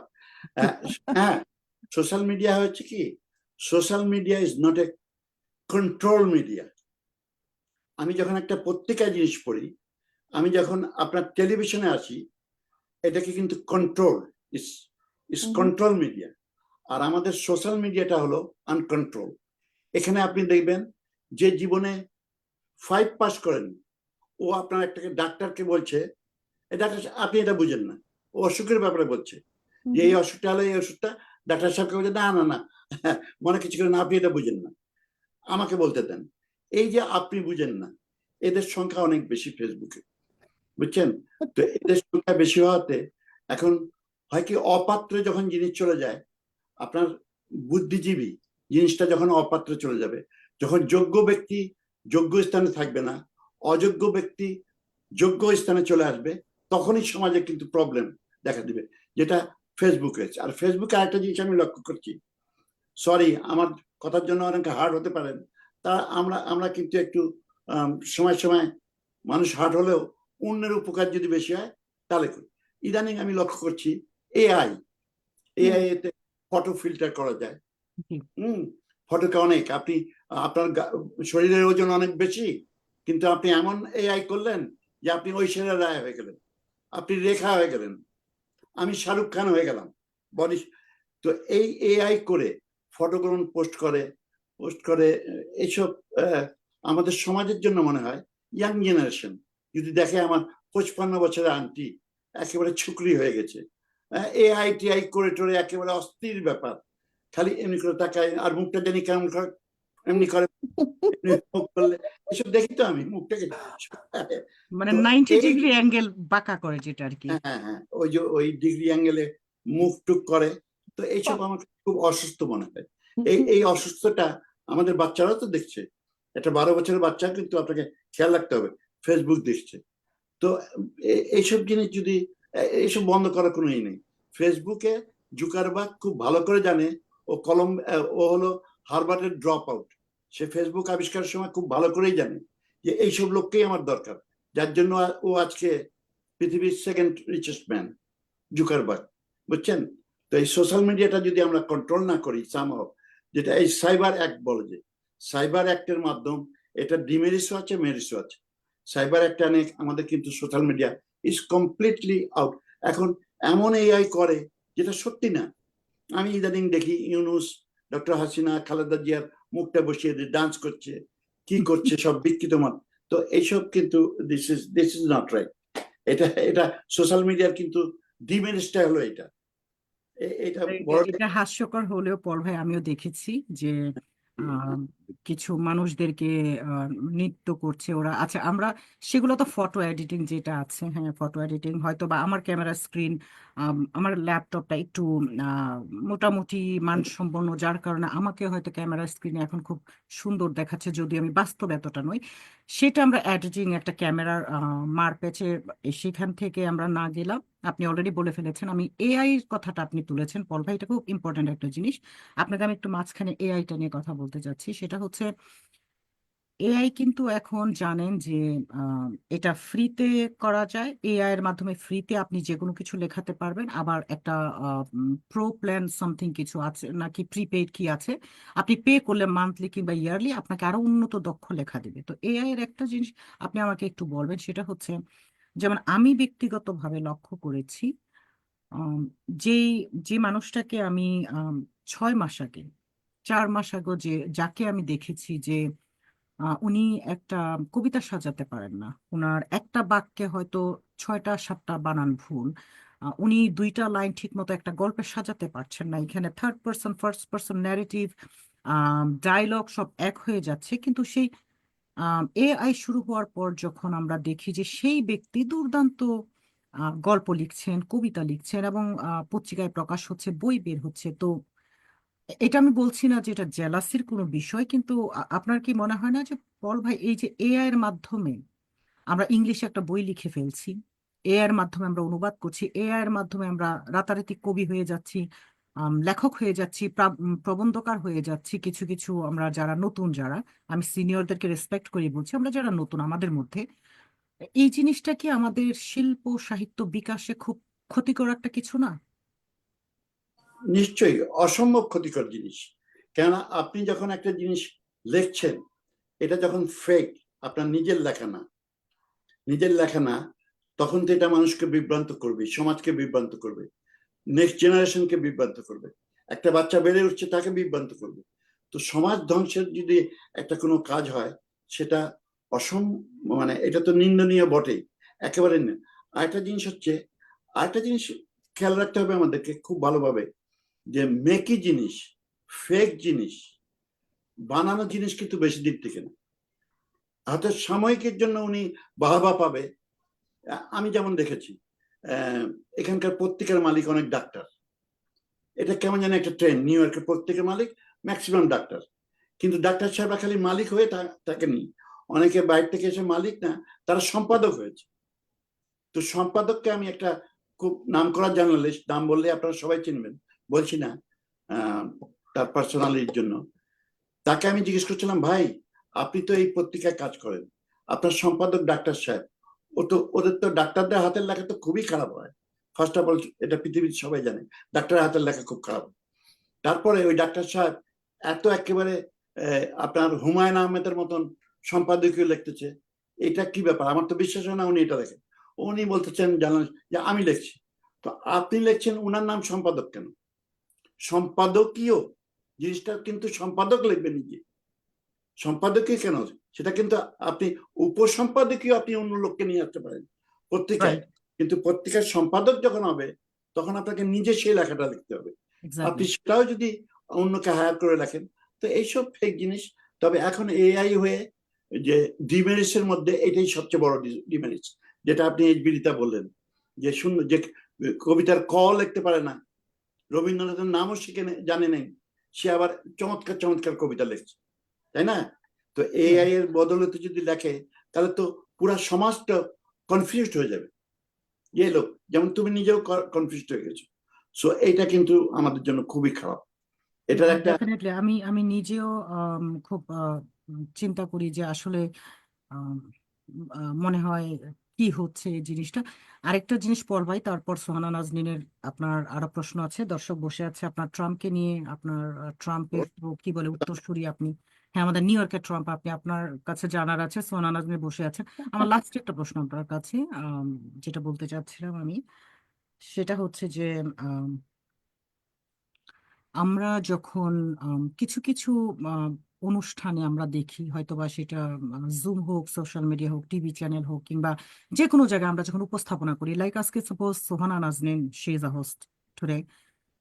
হ্যাঁ, সোশ্যাল মিডিয়া হচ্ছে কি, social media is not a control media. আমি যখন একটা পত্রিকায় জিনিস পড়ি, আমি যখন আপনার টেলিভিশনে আসি, এটাকে কিন্তু কন্ট্রোল, ইস ইস হুম। Control media. আর আমাদের সোশ্যাল মিডিয়াটা হলো আনকন্ট্রোল। এখানে আপনি দেখবেন যে জীবনে 5 পাস করেন, ও আপনার একটা ডাক্তারকে বলছে, ডাক্তার আপনি এটা বুঝেন না, ও অসুখের ব্যাপারে বলছে যে এই অসুখটা হলো এই ওষুধটা, ডাক্তার সাহেবকে বলছে না না না মনে কিছু করে না, আপনি এটা বুঝেন না, আমাকে বলতে দেন। এই যে আপনি বুঝেন না, এদের সংখ্যা অনেক বেশি ফেসবুকে, বুঝছেন? তো এদের সংখ্যা বেশি হওয়াতে এখন হয় কি, অপাত্রে যখন জিনিস চলে যায়, আপনার বুদ্ধিজীবী জিনিসটা যখন অপাত্রে চলে যাবে, যখন যোগ্য ব্যক্তি যোগ্য স্থানে থাকবে না, অযোগ্য ব্যক্তি যোগ্য স্থানে চলে আসবে, তখনই সমাজে কিন্তু প্রবলেম দেখা দিবে, যেটা ফেসবুক হয়েছে। আর ফেসবুকে আরেকটা জিনিস আমি লক্ষ্য করছি, সরি আমার কথার জন্য অনেকে হার্ড হতে পারেন, তা আমরা আমরা কিন্তু একটু সময় সময় মানুষ হার্ড হলেও অন্যের উপকার যদি বেশি হয় তাহলে করি। ইদানিং আমি লক্ষ্য করছি এআই, এআই এতে ফটো ফিল্টার করা যায়। জি। ফটোকে অনেক আপনি, আপনার শরীরের ওজন অনেক বেশি, কিন্তু আপনি এমন এআই করলেন যে আপনি ঐশ্বরিয়া রায় হয়ে গেলেন, আপনি রেখা হয়ে গেলেন, আমি শাহরুখ খান হয়ে গেলাম বডি। তো এই এআই করে ফটোগ্রাফ পোস্ট করে এইসব আমাদের সমাজের জন্য মনে হয় ইয়াং জেনারেশন যদি দেখে আমার 55 বছরের আন্টি একেবারে ছুকরি হয়ে গেছে, এআই টিআই করে টোরে একেবারে অস্থির ব্যাপার, খালি এমনি করে তাকায় আর মুখটা জানি কেমন করে, এমনি করে মুখ করলে এসব দেখি তো আমি মুখটাকে। মানে তো 90 এই ডিগ্রি অ্যাঙ্গেল বাঁকা করে যেটা আর কি। হ্যাঁ হ্যাঁ, ওই যে ওই ডিগ্রি অ্যাঙ্গেলে মুখ টুক করে, তো এইসব বাহ! আমার খুব অসুস্থ মনে হয়। এই অসুস্থতা আমাদের বাচ্চারাও তো দেখছে, একটা 12 বছরের বাচ্চা কিন্তু আপনাকে খেয়াল রাখতে হবে, ফেসবুক দেখছে। তো এইসব জিনিস যদি এইসব বন্ধ করার কোনো ই নেই। ফেসবুকে জুকারবার্গ খুব ভালো করে জানে, ও হলো হার্ভার্ডের ড্রপ আউট, সে ফেসবুক আবিষ্কারের সময় খুব ভালো করেই জানে যে এইসব লোককেই আমার দরকার, যার জন্য ও আজকে পৃথিবীর সেকেন্ড রিচেস্ট ম্যান, জুকারবার্গ, বুঝছেন? তো এই সোশ্যাল মিডিয়াটা যদি আমরা কন্ট্রোল না করি সামহাও, যেটা এই সাইবার অ্যাক্ট বলে, যে সাইবার অ্যাক্টের মাধ্যম, এটা ডিমেরিটসও আছে মেরিটসও আছে। সাইবার অ্যাক্ট অনেক আমাদের কিন্তু social media is completely out. এখন এমন এআই করে যেটা সত্যি না। আমি ইদানিং দেখি ইউনুস, ডক্টর হাসিনা, খালেদা জিয়ার মুখটা বসিয়ে দিয়ে ডান্স করছে, কি করছে সব বিকৃত মত। তো এইসব কিন্তু দিস ইজ নট রাইট। এটা এটা সোশ্যাল মিডিয়ার কিন্তু ডিমেরিটসটা হলো এটা, এটা বড়। এটা হাস্যকর হলেও পর ভাই আমিও দেখেছি যে আহ, কিছু মানুষদেরকে আহ, নৃত্য করছে ওরা। আচ্ছা, আমরা সেগুলো তো ফটো এডিটিং যেটা আছে, হ্যাঁ ফটো এডিটিং হয়তো বা আমার ক্যামেরা স্ক্রিন, আমার ল্যাপটপটা একটু আহ, মোটামুটি মানসম্পন্ন, যার কারণে আমাকে হয়তো ক্যামেরা স্ক্রিনে এখন খুব সুন্দর দেখাচ্ছে, যদি আমি বাস্তব এতটা নই। সেটা আমরা এডিটিং একটা ক্যামেরার মার প্যাচে সেখান থেকে আমরা না গেলাম। আপনি অলরেডি বলে ফেলেছেন। আমি এআই এর কথাটা আপনি তুলেছেন পল ভাই, এটা খুব ইম্পর্ট্যান্ট একটা জিনিস। আপনাকে আমি একটু মাঝখানে এআইটা নিয়ে কথা বলতে চাচ্ছি। সেটা হচ্ছে এআই কিন্তু এখন জানেন যে আহ, এটা ফ্রিতে করা যায়। এআই এর মাধ্যমে ফ্রিতে আপনি যে কোনো কিছু লেখাতে পারবেন। আবার একটা প্রো প্ল্যান সামথিং কিছু আছে নাকি প্রিপেইড কি আছে, আপনি পে করলে মান্থলি কিংবা ইয়ারলি আপনাকে আরো উন্নত দক্ষ লেখা দিবে। তো এআই এর একটা জিনিস আপনি আমাকে একটু বলবেন, সেটা হচ্ছে যেমন আমি ব্যক্তিগতভাবে লক্ষ্য করেছি, আম, যেই যে মানুষটাকে আমি আম, 6 মাস আগে, 4 মাস আগে যাকে আমি দেখেছি যে উনি একটা কবিতা সাজাতে পারেন না, ওনার একটা বাক্যে হয়তো 6টা 7টা বানান ভুল, উনি 2টা লাইন ঠিক মতো একটা গল্পে সাজাতে পারছেন না, এখানে third person first person narrative dialogue সব এক হয়ে যাচ্ছে, কিন্তু সেই এআই শুরু হওয়ার পর যখন আমরা দেখি যে সেই ব্যক্তি দুর্দান্ত গল্প লিখছেন, কবিতা লিখছেন, এবং পত্রিকায় প্রকাশ হচ্ছে, বই বের হচ্ছে। তো এটা আমি বলছি না যে এটা জেলাসির কোনো বিষয়, কিন্তু আপনার কি মনে হয় না যে পল ভাই, এই যে এআই এর মাধ্যমে আমরা ইংলিশে একটা বই লিখে ফেলছি, এআই এর মাধ্যমে আমরা অনুবাদ করছি, এআই এর মাধ্যমে আমরা রাতারাতি কবি হয়ে যাচ্ছি, লেখক হয়ে যাচ্ছি, প্রবন্ধকার হয়ে যাচ্ছি, কিছু কিছু আমরা যারা নতুন, যারা, আমি সিনিয়রদেরকে রেসপেক্ট করি বলছি, আমরা যারা নতুন আমাদের মধ্যে, এই জিনিসটা কি আমাদের শিল্প সাহিত্য বিকাশে খুব ক্ষতিকর একটা কিছু না? নিশ্চয়ই অসম্ভব ক্ষতিকর জিনিস। কেননা আপনি যখন একটা জিনিস লিখছেন, এটা যখন ফেক, আপনার নিজের লেখা না, তখন তো এটা মানুষকে বিভ্রান্ত করবে, সমাজকে বিভ্রান্ত করবে, নেক্সট জেনারেশনকে বিভ্রান্ত করবে, একটা বাচ্চা বেড়ে উঠছে তাকে বিভ্রান্ত করবে। তো সমাজ ধ্বংসের যদি একটা কোনো কাজ হয়, সেটা মানে এটা তো নিন্দনীয় বটেই, একেবারে না। আরেকটা জিনিস হচ্ছে, আরেকটা জিনিস খেয়াল রাখতে হবে আমাদেরকে খুব ভালোভাবে, যে মেকি জিনিস, ফেক জিনিস, বানানো জিনিস কিন্তু বেশি দিন টিকে না। হয়তো সাময়িকের জন্য উনি বাহবা পাবে। আমি যেমন দেখেছি, এখানকার পত্রিকার মালিক অনেক ডাক্তার, এটা কেমন যেন একটা ট্রেন্ড, নিউ ইয়র্কের পত্রিকার মালিক ম্যাক্সিমাম ডাক্তার, কিন্তু ডাক্তার সাহেবরা খালি মালিক হয়ে থাকেনি, অনেকে বাইরে থেকে এসে মালিক না, তারা সম্পাদক হয়েছে। তো সম্পাদককে আমি একটা খুব নাম করা জার্নালিস্ট, নাম বললে আপনারা সবাই চিনবেন, বলছি না তার পার্সোনালিটির জন্য, তাকে আমি জিজ্ঞেস করছিলাম, ভাই আপনি তো এই পত্রিকায় কাজ করেন, আপনার সম্পাদক ডাক্তার সাহেব, ওদের তো ডাক্তারদের হাতের লেখা তো খুবই খারাপ হয়। ফার্স্ট অফ অল এটা পৃথিবীর সবাই জানে, ডাক্তারের হাতের লেখা খুব খারাপ। তারপরে ওই ডাক্তার সাহেব এত একেবারে আপনার হুমায়ুন আহমেদের মতন সম্পাদকীয় লিখতেছে, এটা কি ব্যাপার? আমার তো বিশ্বাস হয় না উনি এটা লেখেন। উনি বলতেছেন জার্নালিস্ট যে আমি লিখছি, তো আপনি লিখছেন, উনার নাম সম্পাদক কেন? সম্পাদকীয় জিনিসটা কিন্তু সম্পাদক লিখবে নিজে, সম্পাদকীয় কেন? সেটা কিন্তু আপনি উপসম্পাদকীয় আপনি অন্য লোককে নিয়ে আসতে পারেন পত্রিকায়, কিন্তু পত্রিকার সম্পাদক যখন হবে তখন আপনাকে নিজে সেই লেখাটা লিখতে হবে। আপনি সেটাও যদি অন্যকে হায়ার করে রাখেন, তো এইসব ফেক জিনিস। তবে এখন এআই হয়ে যে ডিমেরিটস এর মধ্যে এটাই সবচেয়ে বড় ডিমেরিটস, যেটা আপনি এইচবিডিটা বললেন, যে শূন্য, যে কবিতার ক লিখতে পারে না, রবীন্দ্রনাথের নামও শিখে জানে নেই, সে আবার চমৎকার চমৎকার কবিতা লিখছে, তাই না? তো এআই এর বদলতে যদি লেখে, তাহলে তো পুরা সমাজটা কনফিউজড হয়ে যাবে। লোক যেমন তুমি নিজেও কনফিউজড হয়ে গেছো। সো এইটা কিন্তু আমাদের জন্য খুবই খারাপ। এটার একটা ডেফিনেটলি আমি আমি নিজেও খুব চিন্তা করি যে আসলে আম, মনে হয় কি হচ্ছে এই জিনিসটা। আরেকটা জিনিস পল ভাই, তারপর সোহানা নাজনীনের আপনার আরো প্রশ্ন আছে, দর্শক বসে আছে আপনার ট্রাম্পকে নিয়ে, আপনার ট্রাম্পের তো কি বলে উত্তরসূরি আপনি। হ্যাঁ, আমাদের নিউ ইয়র্কের ট্রাম্প, আপনি আপনার কাছে জানার আছে, সোহানা নাজনীন বসে আছে। আমার লাস্ট একটা প্রশ্ন আপনার কাছে, যেটা বলতে চাচ্ছিলাম আমি, সেটা হচ্ছে যে আমরা যখন কিছু কিছু আম, অনুষ্ঠানে আমরা দেখি, হয়তোবা সেটা জুম হোক, সোশ্যাল মিডিয়া হোক, টিভি চ্যানেল হোক, কিংবা যে কোনো জায়গায় আমরা যখন উপস্থাপনা করি, লাইক আজকে suppose Sohana Naznin she is a host today.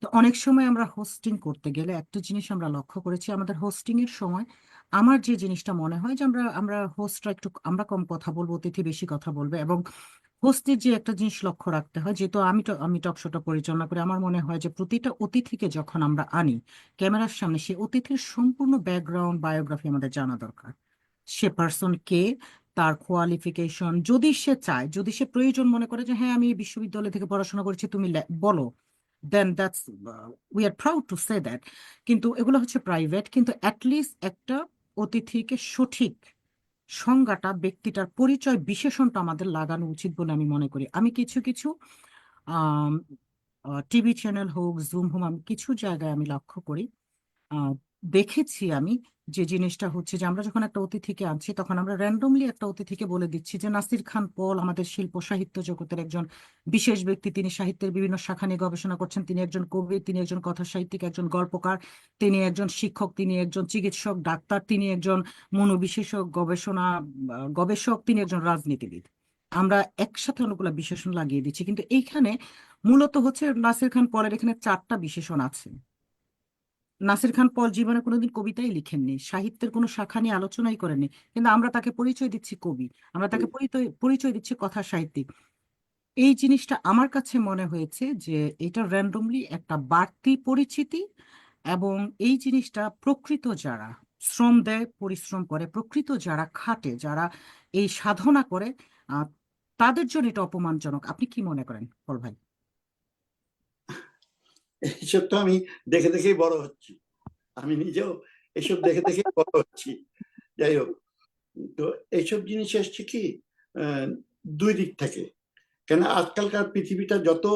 তো অনেক সময় আমরা হোস্টিং করতে গেলে একটা জিনিস আমরা লক্ষ্য করেছি, আমাদের হোস্টিং এর সময় আমার যে জিনিসটা মনে হয় যে আমরা আমরা হোস্টরা একটু আমরা কম কথা বলবো, অতিথি বেশি কথা বলবে। এবং হোস্টের যে একটা জিনিস লক্ষ্য রাখতে হয়, যেহেতু আমি টক শোটা পরিচালনা করি, আমার মনে হয় যে প্রতিটা অতিথিকে যখন আমরা আনি ক্যামেরার সামনে, সে অতিথির সম্পূর্ণ ব্যাকগ্রাউন্ড বায়োগ্রাফি আমাদের জানা দরকার। সে পার্সন কে, তার কোয়ালিফিকেশন, যদি সে চায়, যদি সে প্রয়োজন মনে করে যে হ্যাঁ আমি এই বিশ্ববিদ্যালয় থেকে পড়াশোনা করেছি, তুমি বলো, then that's we are proud to say that. কিন্তু এগুলো হচ্ছে প্রাইভেট, কিন্তু অ্যাটলিস্ট একটা অতিথিকে সঠিক সংজ্ঞাটা, ব্যক্তিটার পরিচয় বিশেষণটা আমাদের লাগানো উচিত বলে আমি মনে করি। আমি কিছু কিছু টিভি চ্যানেল হোক, জুম হোক, আমি কিছু জায়গায় আমি লক্ষ্য করি, আহ, দেখেছি আমি, যে জিনিসটা হচ্ছে যে আমরা যখন একটা অতিথিকে আনছি তখন আমরা র্যান্ডমলি একটা অতিথিকে বলে দিচ্ছি যে নাসির খান পল আমাদের শিল্প সাহিত্য জগতের একজন বিশেষ ব্যক্তি, তিনি সাহিত্যের বিভিন্ন শাখা নিয়ে গবেষণা করছেন, তিনি একজন কবি, তিনি একজন কথা সাহিত্যিক, একজন গল্পকার, তিনি একজন শিক্ষক, তিনি একজন চিকিৎসক, ডাক্তার, তিনি একজন মনোবিশেষজ্ঞ, গবেষক, তিনি একজন রাজনীতিবিদ। আমরা একসাথে অনেকগুলো বিশেষণ লাগিয়ে দিচ্ছি, কিন্তু এইখানে মূলত হচ্ছে নাসির খান পলের এখানে 4টা বিশেষণ আছে। নাসির খান পল জীবনে কোনোদিন কবিতাই লিখেননি, সাহিত্যের কোনো শাখা নিয়ে আলোচনাই করেননি, কিন্তু আমরা তাকে পরিচয় দিচ্ছি কবি, আমরা তাকে পরিচয় পরিচয় দিচ্ছি কথা সাহিত্যিক। এই জিনিসটা আমার কাছে মনে হয়েছে যে এটা র্যান্ডমলি একটা বাড়তি পরিচিতি। এবং এই জিনিসটা প্রকৃত যারা শ্রম দেয়, পরিশ্রম করে, প্রকৃত যারা খাটে, যারা এই সাধনা করে, আহ, তাদের জন্য এটা অপমানজনক। আপনি কি মনে করেন পল ভাই? এইসব তো আমি দেখে দেখেই বড় হচ্ছি, আমি নিজেও এসব দেখে দেখে বড় হচ্ছি। যাই হোক, তো এইসব জিনিস এসছে কি দুই দিক থেকে। কেন আজকালকার পৃথিবীটা যত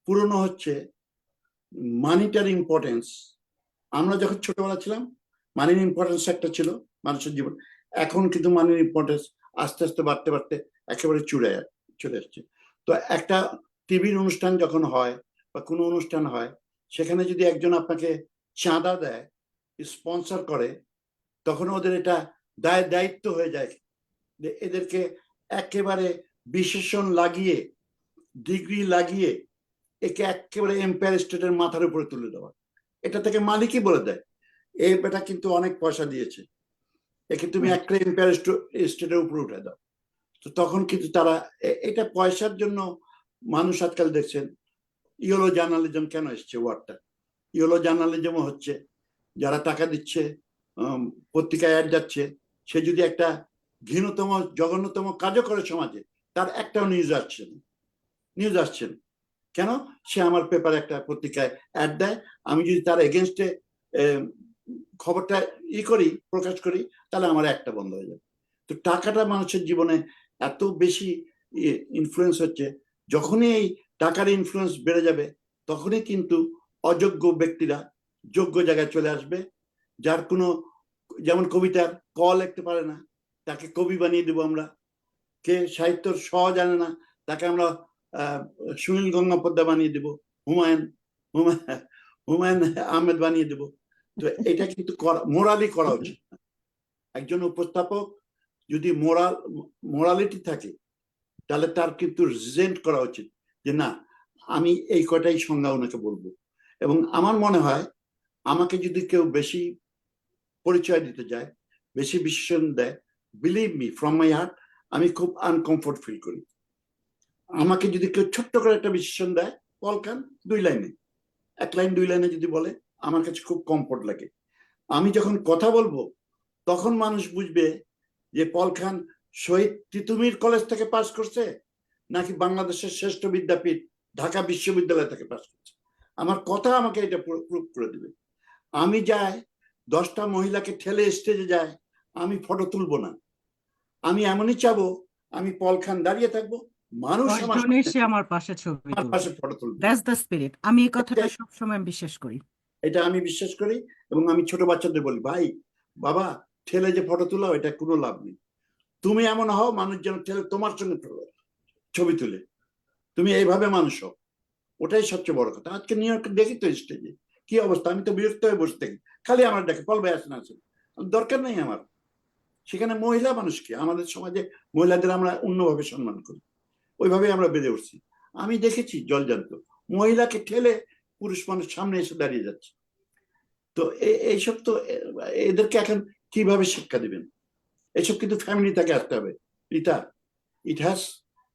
পুরনো হচ্ছে, মানিটার ইম্পর্টেন্স, আমরা যখন ছোটবেলা ছিলাম মানির ইম্পর্টেন্স একটা ছিল মানুষের জীবন, এখন কিন্তু মানির ইম্পর্টেন্স আস্তে আস্তে বাড়তে বাড়তে একেবারে চলে আসছে। তো একটা টিভির অনুষ্ঠান যখন হয় বা কোনো অনুষ্ঠান হয়, সেখানে যদি একজন আপনাকে চাঁদা দেয়, স্পন্সর করে, তখন ওদের এটা দায়িত্ব হয়ে যায় যে এদেরকে একেবারে বিশেষণ লাগিয়ে, ডিগ্রি লাগিয়ে একে একেবারে এম্পায়ার স্টেটের মাথার উপরে তুলে দেওয়া। এটা থেকে মালিকই বলে দেয় এই বেটা কিন্তু অনেক পয়সা দিয়েছে, একে তুমি একটা এম্পায়ার স্টেটের উপরে উঠে দাও। তো তখন কিন্তু তারা এটা পয়সার জন্য মানুষ আজকাল দেখছেন ইয়েলো জার্নালিজম কেন এসছে ওয়ার্ডটা। ইয়েলো জার্নালিজম হচ্ছে যারা টাকা দিচ্ছে, পত্রিকায় অ্যাড যাচ্ছে, সে যদি একটা ঘৃণতম জঘন্যতম কাজও করে সমাজে, তার একটাও নিউজ আসছে না। কেন? সে আমার পেপারে একটা পত্রিকায় অ্যাড দেয়, আমি যদি তার এগেনস্টে খবরটা প্রকাশ করি, তাহলে আমার একটা বন্ধ হয়ে যাবে। তো টাকাটা মানুষের জীবনে এত বেশি ইনফ্লুয়েন্স হচ্ছে, যখনই এই টাকার ইনফ্লুয়েন্স বেড়ে যাবে তখনই কিন্তু অযোগ্য ব্যক্তিরা যোগ্য জায়গায় চলে আসবে। যার কোনো, যেমন কবিতার ক লিখতে পারে না, তাকে কবি বানিয়ে দেবো আমরা। কে সাহিত্যর স জানে না, তাকে আমরা সুনীল গঙ্গোপাধ্যায় বানিয়ে দেবো, হুমায়ুন আহমেদ বানিয়ে দেবো। তো এটা কিন্তু মোরালি করা উচিত। একজন উপস্থাপক যদি মোরালিটি থাকে, তাহলে তার কিন্তু রিজেন্ট করা উচিত যে না, আমি এই কটাই সংজ্ঞা ওনাকে বলবো। এবং আমার মনে হয় আমাকে যদি কেউ বেশি পরিচয় দিতে যায়, বেশি বিশেষণ দেয়, believe me from my heart, আমি খুব আনকমফোর্ট ফিল করি। আমাকে যদি কেউ ছোট্ট করে একটা বিশেষণ দেয়, পলখান 2 লাইনে, 1 লাইন 2 লাইনে যদি বলে, আমার কাছে খুব কমফোর্ট লাগে। আমি যখন কথা বলবো তখন মানুষ বুঝবে যে পলখান শহীদ তিতুমির কলেজ থেকে পাশ করছে নাকি বাংলাদেশের শ্রেষ্ঠ বিদ্যাপীঠ ঢাকা বিশ্ববিদ্যালয় থেকে পাশ করছে। আমার কথা আমাকে এটা প্রুভ করে দিবে। আমি যাই 10টা মহিলাকে ঠেলে স্টেজে যায়, আমি ফটো তুলবো না, আমি এমনই চাবো আমি পলখান দাঁড়িয়ে থাকবো, মানুষ আমার এসে আমার পাশে ছবি তুলবে, পাশে ফটো তুলবে। That's the spirit. আমি এই কথাটা সবসময় বিশ্বাস করি। এটা আমি বিশ্বাস করি এবং আমি ছোট বাচ্চাদের বলি, ভাই বাবা ঠেলে যে ফটো তোলা এটা কোনো লাভ নেই, তুমি এমন হও মানুষ যেন ঠেলে তোমার সঙ্গে ছবি তুলে, তুমি এইভাবে মানুষ হও, ওটাই সবচেয়ে বড় কথা। আজকে নিউ ইয়র্কে দেখি তো স্টেজে কি অবস্থা, আমি তো বিরক্ত হয়ে বসে থাকি, খালি আমার দেখে পল ভাই আসেন আসেন, দরকার নেই আমার। সেখানে মহিলা মানুষ কি, আমাদের সমাজে মহিলাদের আমরা অন্যভাবে সম্মান করি, ওইভাবে আমরা বেড়ে উঠছি। আমি দেখেছি জলজান্ত মহিলাকে ঠেলে পুরুষ মানুষ সামনে এসে দাঁড়িয়ে যাচ্ছে। তো এইসব তো এদেরকে এখন কিভাবে শিক্ষা দিবেন? এসব কিন্তু ফ্যামিলি থেকে আসতে হবে Rita, it has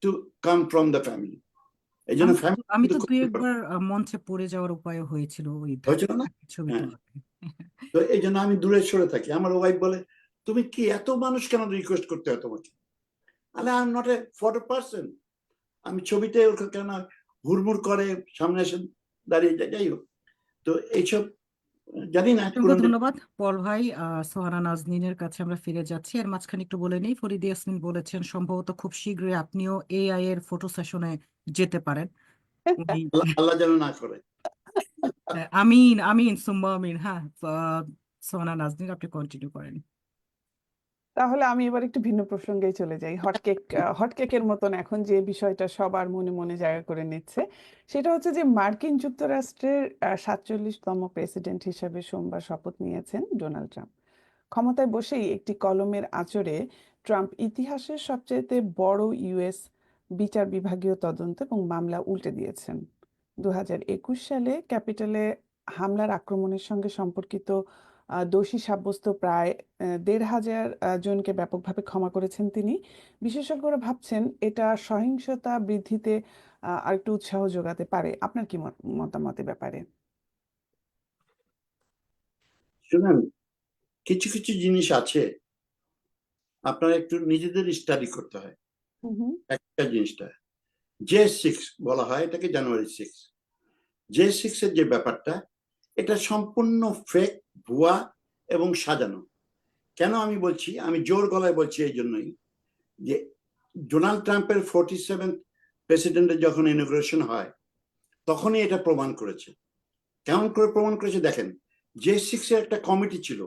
to come from the family. এই জন্য আমি তো 2-1 বার মঞ্চে পড়ে যাওয়ার উপায় হয়েছিল ওই হয়েছিল না, ছবি হ্যাঁ। তোলাতে। তো এই জন্য আমি দূরে সরে থাকি। আমার ওয়াইফ বলে, তুমি কি এত মানুষ কেন রিকোয়েস্ট করতে হয় তোমাকে? আরে I am not a photo person, আমি ছবিতে কেন হুড়মুড় করে সামনে এসে দাঁড়িয়ে যায়। যাই হোক, তো এইসব জানি না। ধন্যবাদ পল ভাই। সোহানা নাজনীনের কাছে আমরা ফিরে যাচ্ছি। এর মাঝখানে একটু বলে নেই, ফরিদ ইয়াসমিন বলেছেন সম্ভবত খুব শীঘ্রই আপনিও এআই এর ফটো সেশনে যেতে পারেন। উনি আল্লাহ যেন না করে। আমিন আমিন সুম্মা আমিন। হ্যাঁ, সোহানা নাজনীন আপনি কন্টিনিউ করেন। তাহলে আমি এবার একটু ভিন্ন প্রসঙ্গে চলে যাই। হটকেকের মতন এখন যে বিষয়টা সবার মনে মনে জায়গা করে নিচ্ছে, সেটা হচ্ছে যে মার্কিন যুক্তরাষ্ট্রের 47তম প্রেসিডেন্ট হিসেবে সোমবার শপথ নিয়েছেন ডোনাল্ড ট্রাম্প। ক্ষমতায় বসেই একটি কলমের আঁচড়ে ট্রাম্প ইতিহাসের সবচেয়ে বড় ইউএস বিচার বিভাগীয় তদন্ত এবং মামলা উল্টে দিয়েছেন। 2021 সালে ক্যাপিটালে হামলার আক্রমণের সঙ্গে সম্পর্কিত দোষী সাব্যস্ত প্রায় 1,500 জনকে ব্যাপকভাবে ক্ষমা করেছেন তিনি। বিশেষজ্ঞরা ভাবছেন এটা সহিংসতা বৃদ্ধিতে আরেকটু উৎসাহ যোগাতে পারে। আপনার কি মতামত এ ব্যাপারে? শুনেন, কিছু কিছু জিনিস আছে আপনার একটু নিজেদের স্টাডি করতে হয়। একটা জিনিসটা J6 বলা হয় এটাকে, জানুয়ারি 6। J6 এর যে ব্যাপারটা, এটা সম্পূর্ণ ফেক, ভুয়া এবং সাজানো। কেন আমি বলছি, আমি জোর গলায় বলছি এই জন্যই যে ডোনাল্ড ট্রাম্পের 47th প্রেসিডেন্টের যখন ইনগ্রেশন হয় তখনই এটা প্রমাণ করেছে কেমন করে প্রমাণ করেছে দেখেন, J6 এর একটা কমিটি ছিল।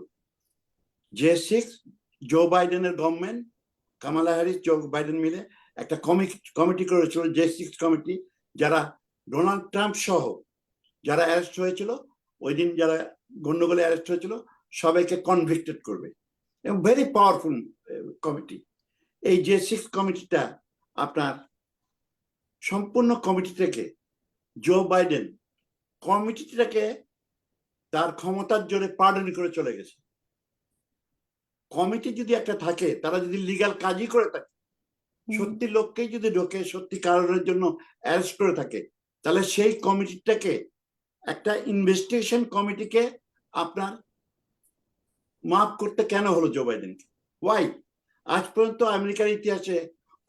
J6, জো বাইডেনের government, Kamala Harris, Joe Biden মিলে একটা কমিটি করেছিল, J6 কমিটি, যারা ডোনাল্ড ট্রাম্প সহ যারা অ্যারেস্ট হয়েছিল ওই দিন, যারা গন্ডগোলে অ্যারেস্ট হয়েছিল, সবাইকে কনভিক্টেড করবে। এবং ভেরি পাওয়ারফুল কমিটি। এই J6 কমিটিটা আপনার সম্পূর্ণ কমিটি থেকে জো বাইডেন কমিটিটাকে তার ক্ষমতার জোরে পার্ডন করে চলে গেছে। কমিটি যদি একটা থাকে, তারা যদি লিগ্যাল কাজই করে থাকে, সত্যি লোককেই যদি ঢোকে, সত্যি কারণের জন্য অ্যারেস্ট করে থাকে, তাহলে সেই কমিটিটাকে, একটা ইনভেস্টিগেশন কমিটিকে আপনার মাফ করতে কেন হলো জো বাইডেনকে? ওয়াই? আজ পর্যন্ত আমেরিকার ইতিহাসে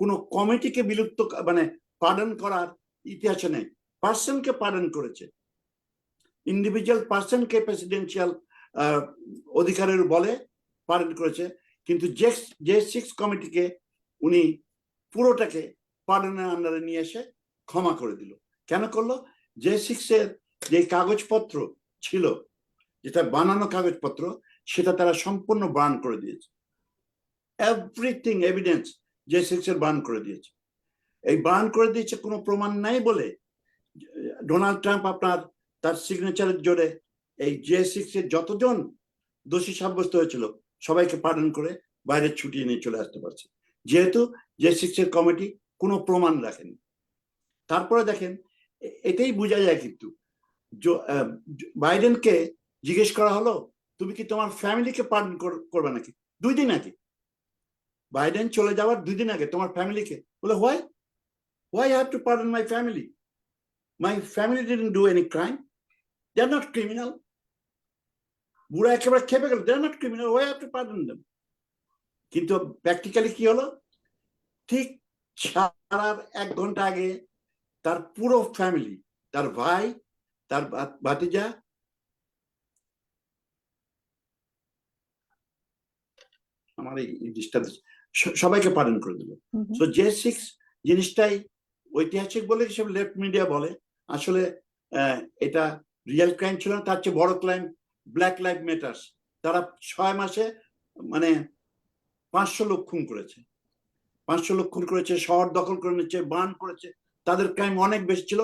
কোনো কমিটিকে বিলুপ্ত মানে পার্ডন করার ইতিহাসে নেই। পার্সনকে পার্ডন করেছে, ইন্ডিভিজুয়াল পার্সনকে প্রেসিডেন্সিয়াল অধিকারের বলে পার্ডন করেছে, কিন্তু J6 কমিটিকে উনি পুরোটাকে পার্ডনের আন্ডারে নিয়ে এসে ক্ষমা করে দিল। কেন করলো? J6 এর যে কাগজপত্র ছিল, যেটা বানানো কাগজপত্র, সেটা তারা সম্পূর্ণ বার্ন করে দিয়েছে। এভরিথিং এভিডেন্স J6 এর বার্ন করে দিয়েছে। এই বার্ন করে দিয়েছে কোনো প্রমাণ নাই বলে ডোনাল্ড ট্রাম্প আপনার তার সিগনেচারের জোরে এই J6 এর যতজন দোষী সাব্যস্ত হয়েছিল সবাইকে পার্ডন করে বাইরে ছুটিয়ে নিয়ে চলে আসতে পারছে, যেহেতু J6 এর কমিটি কোনো প্রমাণ রাখেনি। তারপরে দেখেন, এটাই বোঝা যায় কিন্তু বাইডেনকে জিজ্ঞেস করা হলো, তুমি কি তোমার ফ্যামিলিকে পার্ডন করবে নাকি? 2 দিন আগে, বাইডেন চলে যাওয়ার 2 দিন আগে তোমার ফ্যামিলিকে বলে, why I have to pardon my family? My family didn't do any crime. They are not criminal. বুড়া একেবারে খেপে গেল, they are not criminal. Why I have to pardon them? কিন্তু প্র্যাকটিক্যালি কি হলো? ঠিক ছাড়ার 1 ঘন্টা আগে তার পুরো ফ্যামিলি, তার ভাই, তার ভাতিজা, আমার এই ডিস্টার্ব, সবাইকে পালন করে দিল। সো J6 জিনিসটাই ঐতিহাসিক বলে সব লেফট মিডিয়া বলে, আসলে এটা রিয়েল ক্রাইম ছিল না। তার চেয়ে বড় ক্রাইম ব্ল্যাক লাইভ ম্যাটার্স, তারা 6 মাসে মানে 500 লোক খুন করেছে, 500 লোক খুন করেছে, শহর দখল করে নিচ্ছে, বার্ন করেছে। তাদের ক্রাইম অনেক বেশি ছিল।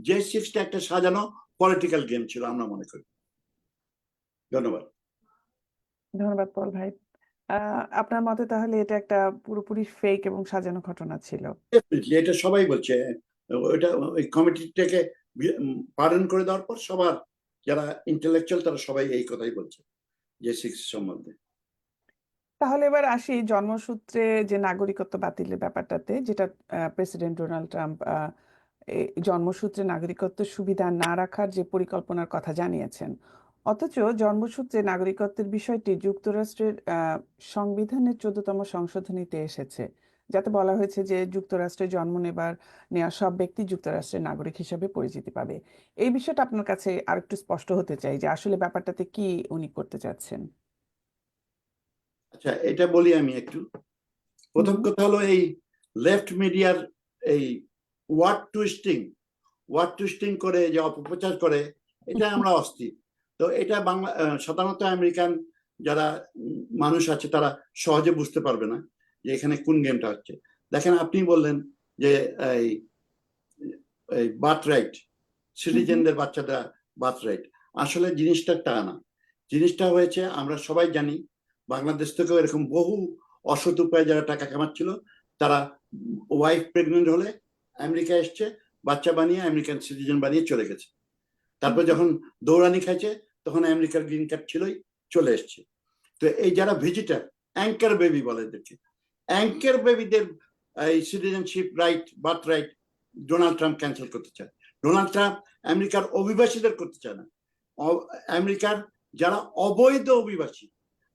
J6টা একটা সাজানো পলিটিক্যাল গেম ছিল, আমরা মনে করি। ধন্যবাদ। ধন্যবাদ পল ভাই। আপনার মতে তাহলে এটা একটা পুরোপুরি ফেক এবং সাজানো ঘটনা ছিল? এটা সবাই বলছে। ওইটা ওই কমিটিটাকে পালন করে দেওয়ার পর সবার যারা ইন্টেলেকচুয়াল তারা সবাই এই কথাই বলছে J6 সম্বন্ধে। তাহলে এবার আসি জন্মসূত্রে যে নাগরিকত্ব বাতিলের ব্যাপারটাতে, যেটা প্রেসিডেন্ট ডোনাল্ড ট্রাম্প জন্মসূত্রে নাগরিকত্ব সুবিধা না রাখার যে পরিকল্পনার কথা জানিয়েছেন। অথচ জন্মসূত্রে নাগরিকত্বের বিষয়টি যুক্তরাষ্ট্রের সংবিধানের 14তম সংশোধনীতে এসেছে, যাতে বলা হয়েছে যে যুক্তরাষ্ট্রে জন্ম নেওয়া সব ব্যক্তি যুক্তরাষ্ট্রের নাগরিক হিসেবে পরিচিতি পাবে। এই বিষয়টা আপনার কাছে আরেকটু স্পষ্ট হতে চাই যে আসলে ব্যাপারটাতে কি উনি করতে চাচ্ছেন। আচ্ছা, এটা বলি আমি একটু। প্রথম কথা হলো, এই লেফট মিডিয়ার এই ওয়ার্ড টুইস্টিং করে যে অপপ্রচার করে, এটা আমরা অস্থির। তো এটা বাংলা সাধারণত আমেরিকান যারা মানুষ আছে তারা সহজে বুঝতে পারবে না যে এখানে কোন গেমটা হচ্ছে। দেখেন, আপনি বললেন যে এই বার্থ রাইট, সিটিজেনদের বাচ্চাদের বার্থ রাইট, আসলে জিনিসটা তা না। জিনিসটা হয়েছে, আমরা সবাই জানি, বাংলাদেশ থেকেও এরকম বহু অসৎ উপায়ে যারা টাকা কামাচ্ছিল, তারা ওয়াইফ প্রেগনেন্ট হলে আমেরিকা এসছে, বাচ্চা বানিয়ে আমেরিকান সিটিজেন বানিয়ে চলে গেছে। তারপর যখন দৌড়ানি খাইছে তখন আমেরিকার গ্রিন কার্ড ছিলই, চলে এসছে। তো এই যারা ভিজিটার, অ্যাঙ্কার বেবি বলে এদেরকে, অ্যাঙ্কার বেবিদের এই citizenship right, birth right Donald Trump cancel করতে চায়। ডোনাল্ড ট্রাম্প আমেরিকার অভিবাসীদের করতে চায় না, আমেরিকার যারা অবৈধ অভিবাসী,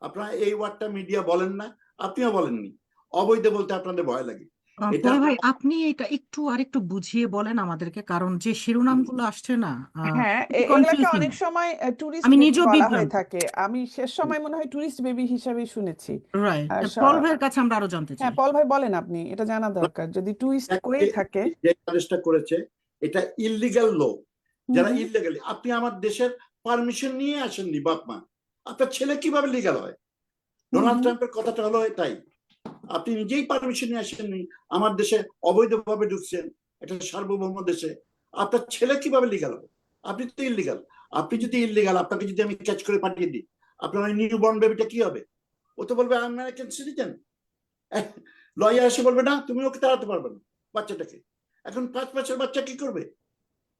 আপনারা এই ওয়ার্ডটা মিডিয়া বলেন না, আপনিও বলেননি, অবৈধ বলতে আপনাদের ভয় লাগে। পল ভাই, আপনি এটা একটু আরেকটু বুঝিয়ে বলেন আমাদেরকে, কারণ যে শিরোনামগুলো আসছে না, হ্যাঁ, একটু এগুলাকে confusing। অনেক সময় টুরিস্ট আমি বেবি নিজেও বলা হয়ে বিভ্রান্ত। থাকে। আমি শেষ সময় মনে হয় টুরিস্ট বেবি হিসাবেই শুনেছি। রাইট, আর পল ভাইয়ের কাছে আমরা আরো জানতে হ্যাঁ, চাই। পল ভাই বলেন, আপনি এটা জানা দরকার যদি টুরিস্ট করেই থাকে। যে আদেশটা করেছে এটা ইললিগাল লো, হুম যারা হুম ইললিগালি, আপনি আমার দেশের পারমিশন নিয়ে আসেননি বাপ মা, আপনার ছেলে কিভাবে লিগাল হয়? হুম ডোনাল্ড হুম ট্রাম্পের কথাটা হলো এটাই, আপনি নিজেই পারমিশন নিয়ে আসেননি, আমার দেশে অবৈধভাবে ঢুকছেন, একটা সার্বভৌম দেশে, আপনার ছেলে কিভাবে লিগাল হবে? আপনি তো ইললিগাল। আপনি যদি ইললিগাল, আপনাকে যদি আমি ক্যাচ করে পাঠিয়ে দিই, আপনার ওই নিউ বর্ন বেবিটা কি হবে? ও তো বলবে আমেরিকান সিটিজেন। লয়ার এসে বলবে না তুমি ওকে তাড়াতে পারবে না বাচ্চাটাকে। এখন 5 বছর বাচ্চা কি করবে?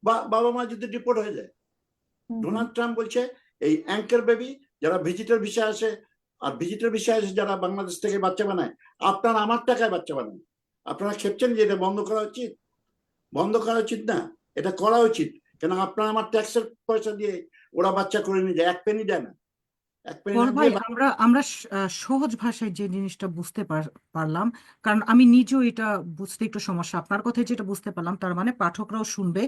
বা বাবা মা যদি ডিপোর্ট হয়ে যায়। হুম হুম ডোনাল্ড ট্রাম্প বলছে এই অ্যাঙ্কার বেবি যারা ভিজিটর ভিসা আসে, আর ভিজিটর ভিসা এসে যারা বাংলাদেশ থেকে বাচ্চা বানায়, আপনার আমার টাকায় বাচ্চা বানায়। আপনারা খেপছেন যে এটা বন্ধ করা উচিত? বন্ধ করা উচিত না, এটা করা উচিত। কেন আপনার আমার ট্যাক্সের পয়সা দিয়ে ওরা বাচ্চা করে নিয়ে যায়, 1 পেনি দেয় না, 1 পেনি পল না ভাই, দিয়ে। আমরা আমরা সহজ ভাষায় যে জিনিসটা বুঝতে পারলাম, কারণ আমি নিজেও এটা বুঝতে একটু সমস্যা, আপনার কথায় যেটা বুঝতে পারলাম তার মানে পাঠকরাও শুনবে,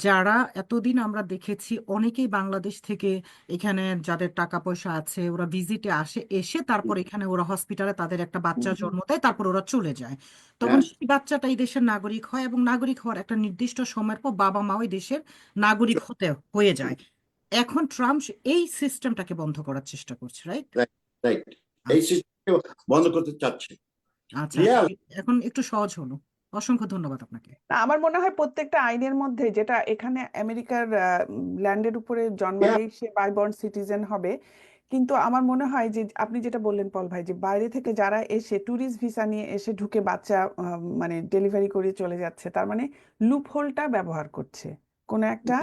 যারা এতদিন আমরা দেখেছি অনেকেই বাংলাদেশ থেকে এখানে যাদের টাকা পয়সা আছে ওরা ভিজিটে আসে, এসে তারপর এখানে ওরা হসপিটালে তাদের একটা হুম বাচ্চা হুম জন্ম দেয়, তারপর ওরা চলে যায়। তখন হ্যাঁ, সেই বাচ্চাটা এই দেশের নাগরিক হয় এবং নাগরিক হওয়ার একটা নির্দিষ্ট সময়ের পর বাবা মা ওই দেশের নাগরিক হয়ে যায়। এখন ট্রাম্প এই সিস্টেমটাকে বন্ধ করার চেষ্টা করছে, রাইট? রাইট। এই আচ্ছা সিস্টেম বন্ধ করতে চাচ্ছে। আচ্ছা আচ্ছা, রিয়াল, এখন একটু সহজ হলো। অসংখ্য ধন্যবাদ আপনাকে। না, আমার মনে হয় প্রত্যেকটা আইনের মধ্যে যেটা এখানে আমেরিকার ল্যান্ডের উপরে জন্মালেই সে বাই বর্ন সিটিজেন হবে, কিন্তু আমার মনে হয় যে আপনি যেটা বললেন পল ভাই, যে বাইরে থেকে যারা এসে ট্যুরিস্ট ভিসা নিয়ে এসে ঢুকে বাচ্চা মানে ডেলিভারি করে চলে যাচ্ছে, তার মানে লুপ হোলটা ব্যবহার করছে, কোনো একটা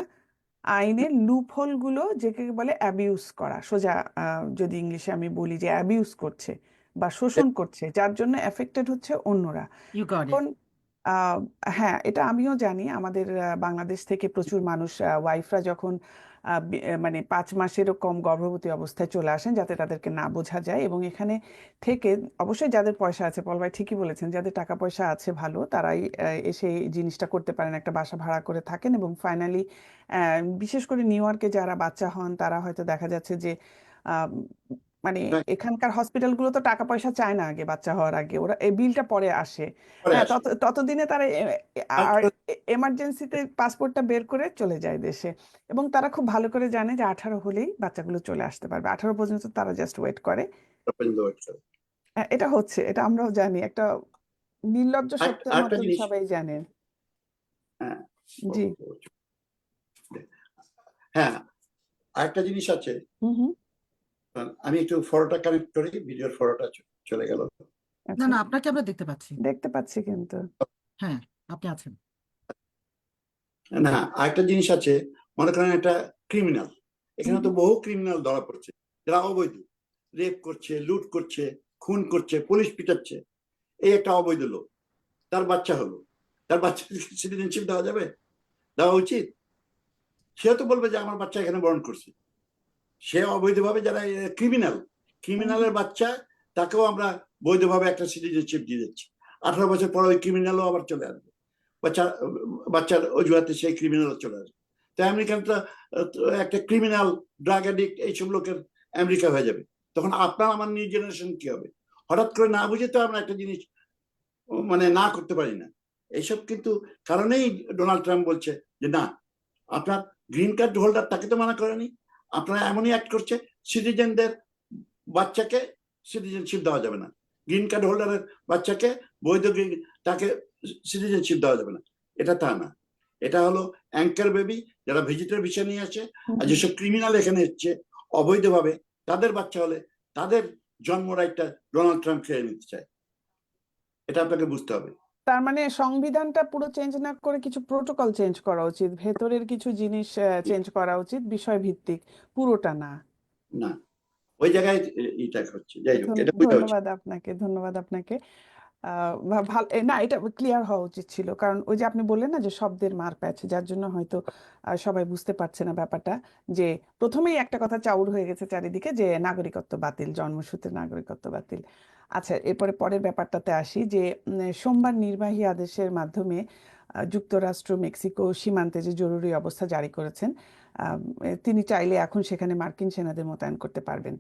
আইনের লুপ হোল গুলো যেকে বলে অ্যাবিউজ করা, সোজা যদি ইংলিশে আমি বলি যে অ্যাবিউজ করছে বা শোষণ করছে, যার জন্য এফেক্টেড হচ্ছে অন্যরা। You got it. এখন আহ, হ্যাঁ, এটা আমিও জানি, আমাদের বাংলাদেশ থেকে প্রচুর মানুষ ওয়াইফরা যখন মানে 5 মাসেরও কম গর্ভবতী অবস্থায় চলে আসেন যাতে তাদেরকে না বোঝা যায়, এবং এখানে থেকে অবশ্যই যাদের পয়সা আছে, পল ভাই ঠিকই বলেছেন, যাদের টাকা পয়সা আছে ভালো, তারাই এসে এই জিনিসটা করতে পারেন, একটা বাসা ভাড়া করে থাকেন, এবং ফাইনালি বিশেষ করে নিউ ইয়র্কে যারা বাচ্চা হন তারা হয়তো দেখা যাচ্ছে যে আহ, মানে এখানকার হসপিটালগুলো তো টাকা পয়সা চায় না আগে বাচ্চা হওয়ার আগে, ওরা এই বিলটা পরে আসে। পরে হ্যাঁ, আসে। ততদিনে তারা আর এমার্জেন্সিতে পাসপোর্টটা বের করে চলে যায় দেশে, এবং তারা খুব ভালো করে জানে যে 18 হলেই বাচ্চাগুলো চলে আসতে পারবে, 18 পর্যন্ত তারা জাস্ট ওয়েট করে। হ্যাঁ, এটা হচ্ছে, এটা আমরাও জানি, একটা নির্লজ্জ সত্যের আরেকটা মতন জিনিস, সবাই জানেন। হ্যাঁ, জি। হ্যাঁ, আরেকটা জিনিস আছে। হুম হুম আমি একটু ফটোটা কানেক্ট করি, ভিডিওর ফটোটা চলে গেল। না আচ্ছা, না, আপনাকে আমরা দেখতে পাচ্ছি। দেখতে পাচ্ছি কিন্তু। হ্যাঁ, আপনি আছেন। না, আরেকটা জিনিস আছে। মনে করেন একটা ক্রিমিনাল, হুম এখানে তো হুম বহু ক্রিমিনাল ধরা পড়ছে যারা অবৈধ, রেপ করছে, লুট করছে, খুন করছে, পুলিশ পিটাচ্ছে। এই একটা অবৈধ লোক, তার বাচ্চা হলো, তার বাচ্চা সিটিজেনশিপ দেওয়া যাবে? দেওয়া উচিত? সে তো বলবে যে আমার বাচ্চা এখানে বরণ করছে। সে অবৈধভাবে যারা ক্রিমিনাল, হুম হুম। ক্রিমিনালের বাচ্চা, তাকেও আমরা বৈধভাবে একটা সিটিজেনশিপ দিয়ে দিচ্ছি। 18 বছর পরে ওই ক্রিমিনালও আবার চলে আসবে, বাচ্চা, বাচ্চার অজুহাতে সেই ক্রিমিনালও চলে আসবে। তো আমেরিকানটা একটা ক্রিমিনাল, ড্রাগ অ্যাডিক্ট, এইসব লোকের আমেরিকা হয়ে যাবে। তখন আপনার আমার নিউ জেনারেশন কি হবে? হঠাৎ করে না বুঝে তো আমরা একটা জিনিস মানে না করতে পারি না। এইসব কিন্তু কারণেই ডোনাল্ড ট্রাম্প বলছে যে না, আপনার গ্রিন কার্ড হোল্ডার তাকে তো মানা করেনি, আপনারা এমনই অ্যাক্ট করছে, সিটিজেনদের বাচ্চাকে সিটিজেনশিপ দেওয়া যাবে না, গ্রিন কার্ড হোল্ডারের বাচ্চাকে বৈধ তাকে সিটিজেনশিপ দেওয়া যাবে না। এটা তা না, এটা হলো অ্যাঙ্কার বেবি যারা ভিজিটর ভিসা নিয়ে আসে, হুম আর হুম। যেসব ক্রিমিনাল এখানে এসছে অবৈধভাবে, তাদের বাচ্চা হলে তাদের জন্ম রাইটটা ডোনাল্ড ট্রাম্প খেয়ে নিতে চায়। এটা আপনাকে বুঝতে হবে। তার মানে সংবিধানটা পুরো চেঞ্জ না করে কিছু প্রোটোকল চেঞ্জ করা উচিত, ভেতরের কিছু জিনিস চেঞ্জ করা উচিত, বিষয় ভিত্তিক, পুরোটা না। না, ওই জায়গায় এটা হচ্ছে, যাই হোক, এটা বোঝা উচিত। ধন্যবাদ আপনাকে, ধন্যবাদ আপনাকে। ভালো, না, এটা ক্লিয়ার হওয়া উচিত ছিল, কারণ ওই যে আপনি বললেন না যে শব্দের মার প্যাচ, যার জন্য হয়তো সবাই বুঝতে পারছে না ব্যাপারটা, যে প্রথমেই একটা কথা চাউর হয়ে গেছে চারিদিকে যে নাগরিকত্ব বাতিল, জন্মসূত্রে নাগরিকত্ব বাতিল। আচ্ছা, এরপরে পরের ব্যাপারটাতে আসি, যে সোমবার নির্বাহী আদেশের মাধ্যমে যুক্তরাষ্ট্র মেক্সিকো সীমান্তে যে জরুরি অবস্থা জারি করেছেন, তিনি চাইলে এখন সেখানে মার্কিন সেনাদের মোতায়েন করতে পারবেন।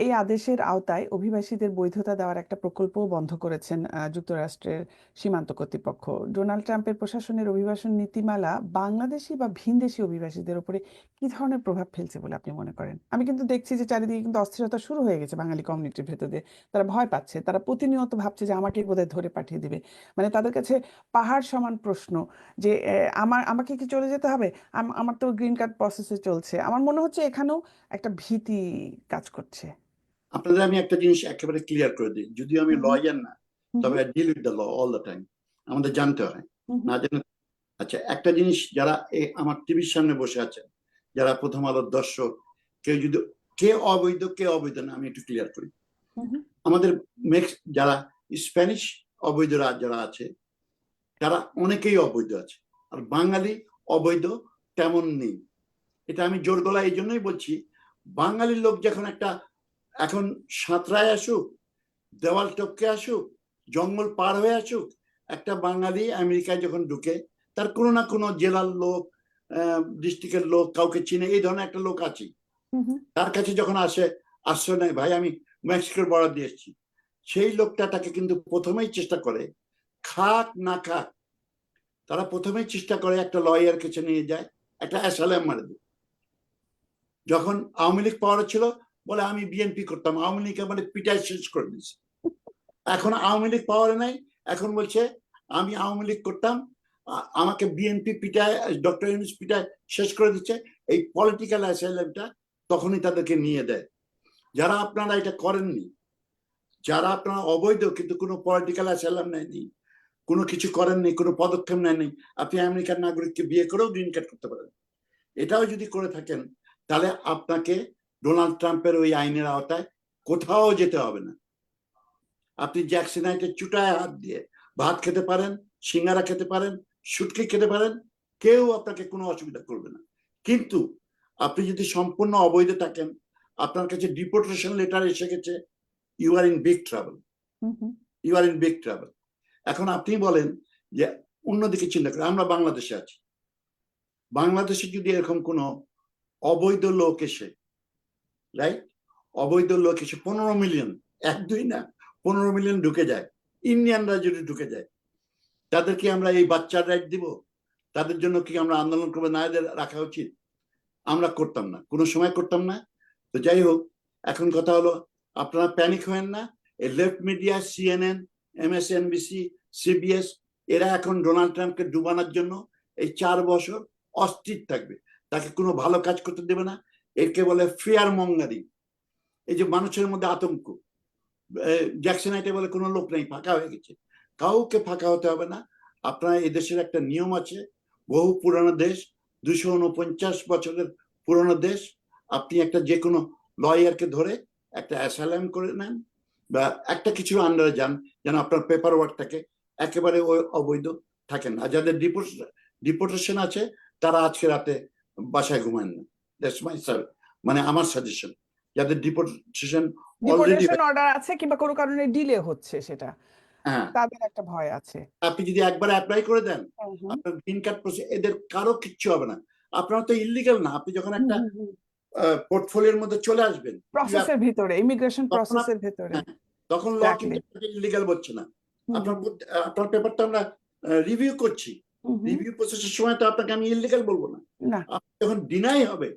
এই আদেশের আওতায় অভিবাসীদের বৈধতা দেওয়ার একটা প্রকল্পও বন্ধ করেছেন যুক্তরাষ্ট্রের সীমান্ত কর্তৃপক্ষ। ডোনাল্ড ট্রাম্পের প্রশাসনের অভিবাসন নীতিমালা বাংলাদেশি বা ভিনদেশি অভিবাসীদের উপরে কি ধরনের প্রভাব ফেলছে বলে আপনি মনে করেন? আমি কিন্তু দেখছি যে চারিদিকে কিন্তু অস্থিরতা শুরু হয়ে গেছে বাঙালি কমিউনিটির ভেতরে। তারা ভয় পাচ্ছে, তারা প্রতিনিয়ত ভাবছে যে আমাকে বোধহয় ধরে পাঠিয়ে দিবে। মানে তাদের কাছে পাহাড় সমান প্রশ্ন যে আমাকে কি চলে যেতে হবে? আমার তো গ্রিন কার্ড প্রসেসে চলছে। আমার মনে হচ্ছে এখানেও একটা ভীতি কাজ করছে। আপনাদের আমি একটা জিনিস একেবারে ক্লিয়ার করে দিই, যদিও আমি হুম হুম লয়ার না, তবে I deal with the law all the time. আমাদের জানতে হয়, হুম না জানে। আচ্ছা, একটা জিনিস, যারা আমার টিভির সামনে বসে আছেন, যারা প্রথম আলোর দর্শক, কেউ যদি কে অবৈধ কে অবৈধ না, আমি একটু ক্লিয়ার করি। হুম হুম আমাদের যারা স্প্যানিশ অবৈধরা যারা আছে, তারা অনেকেই অবৈধ আছে, আর বাঙালি অবৈধ তেমন নেই। এটা আমি জোর গলায় এই জন্যই বলছি, বাঙালির লোক যখন এখন সাঁতরায় আসুক, দেওয়াল টপকে আসুক, জঙ্গল পার হয়ে আসুক, একটা বাঙালি আমেরিকায় যখন ঢুকে, তার কোনো না কোনো জেলার লোক, ডিস্ট্রিক্টের লোক, কাউকে চিনে, এই ধরনের একটা লোক আছে। হুম তার কাছে যখন আসে, আশ্রয় নেয়, ভাই আমি মেক্সিকোর বর্ডার দিয়ে এসেছি, সেই লোকটা তাকে কিন্তু প্রথমেই চেষ্টা করে, খাক না খাক, তারা প্রথমেই চেষ্টা করে একটা লয়ার কাছে নিয়ে যায়, একটা অ্যাসাইলাম মারে দেয়। যখন আওয়ামী লীগ পাওয়ারে ছিল, বলে আমি বিএনপি করতাম, আওয়ামী লীগ মানে পিটাই শেষ করে দিয়েছে। এখন আওয়ামী লীগ পাওয়ারে নাই, এখন বলছে আমি আওয়ামী লীগ করতাম, আমাকে বিএনপি পিটায়, ডক্টর ইউনূস পিটায় শেষ করে দিচ্ছে। এই পলিটিক্যাল অ্যাসাইলামটা তখনই তাদেরকে নিয়ে দেয়। যারা আপনারা এটা করেননি, যারা আপনারা অবৈধ কিন্তু কোনো পলিটিক্যাল অ্যাসাইলাম নেয়নি, কোনো কিছু করেননি, কোনো পদক্ষেপ নেননি, আপনি আমেরিকার নাগরিককে বিয়ে করেও গ্রিন কার্ড করতে পারেন। এটাও যদি করে থাকেন, তাহলে আপনাকে ডোনাল্ড ট্রাম্পের ওই আইনের আওতায় কোথাও যেতে হবে না। আপনি জ্যাকসিনাইটের চুটায় হাত দিয়ে ভাত খেতে পারেন, সিঙ্গারা খেতে পারেন, শুটকি খেতে পারেন, কেউ আপনাকে কোনো অসুবিধা করবে না। কিন্তু আপনি যদি সম্পূর্ণ অবৈধ থাকেন, আপনার কাছে ডিপোর্টেশন লেটার এসে গেছে, you are in big trouble, hmm you are in big trouble. এখন আপনি বলেন যে অন্যদিকে চিন্তা করেন, আমরা বাংলাদেশে আছি, বাংলাদেশে যদি এরকম কোনো অবৈধ লোক এসে, রাইট, অবৈধ লোক এসে 15 মিলিয়ন, এক দুই না, 15 মিলিয়ন ঢুকে যায়, ইন্ডিয়ানরা যদি ঢুকে যায়, তাদের কি আমরা এই বাচ্চার রাইট দিব? তাদের জন্য কি আমরা আন্দোলন করবো না, এদের রাখা উচিত? আমরা করতাম না, কোনো সময় করতাম না। তো যাই হোক, এখন কথা হলো, আপনারা প্যানিক হয়েন না। এই left media, CNN, MSNBC, CBS, এরা এখন ডোনাল্ড ট্রাম্পকে ডুবানোর জন্য এই 4 বছর অস্থির থাকবে, তাকে কোনো ভালো কাজ করতে দেবে না। একে বলে ফিয়ার মঙ্গারিং। এই যে মানুষের মধ্যে আতঙ্ক, জ্যাকসনাইটে বলে কোনো লোক নেই, ফাঁকা হয়ে গেছে, কাউকে ফাঁকা হতে হবে না। আপনার এদেশের একটা নিয়ম আছে, বহু পুরানো দেশ, 249 বছরের পুরানো দেশ। আপনি একটা যে কোনো লয়ারকে ধরে একটা অ্যাসাইলাম করে নেন, বা একটা কিছু আন্ডারে যান, যেন আপনার পেপার ওয়ার্কটাকে একেবারে অবৈধ থাকেন না। যাদের ডিপোর্টেশন আছে, তারা আজকে রাতে বাসায় ঘুমায় না। দ্যাটস মাই মানে আমার সাজেশন। যাদের ডিপোর্টেশন অলরেডি, ডিপোর্টেশন অর্ডার আছে কিংবা কোনো কারণে ডিলে হচ্ছে, সেটা হ্যাঁ, তাদের একটা ভয় আছে। আপনি যদি একবার অ্যাপ্লাই করে দেন, হুম আপনার গ্রিন কার্ড প্রসেস, এদের কারো কিচ্ছু হবে না। আপনারা তো ইলিগাল না, আপনি যখন একটা পোর্টফোলিওর মধ্যে চলে আসবেন, প্রসেসের ভিতরে, ইমিগ্রেশন তখন প্রসেসের ভেতরে। হ্যাঁ, তখন ল এক্স্যাক্টলি। কিন্তু ইলিগাল বলছে না। হুম আপনার হুম আপনার পেপারটা আমরা রিভিউ করছি, হুম হুম রিভিউ প্রসেসের সময় তো আপনাকে আমি ইলিগাল বলবো না। না। আপনি যখন ডিনাই হবে,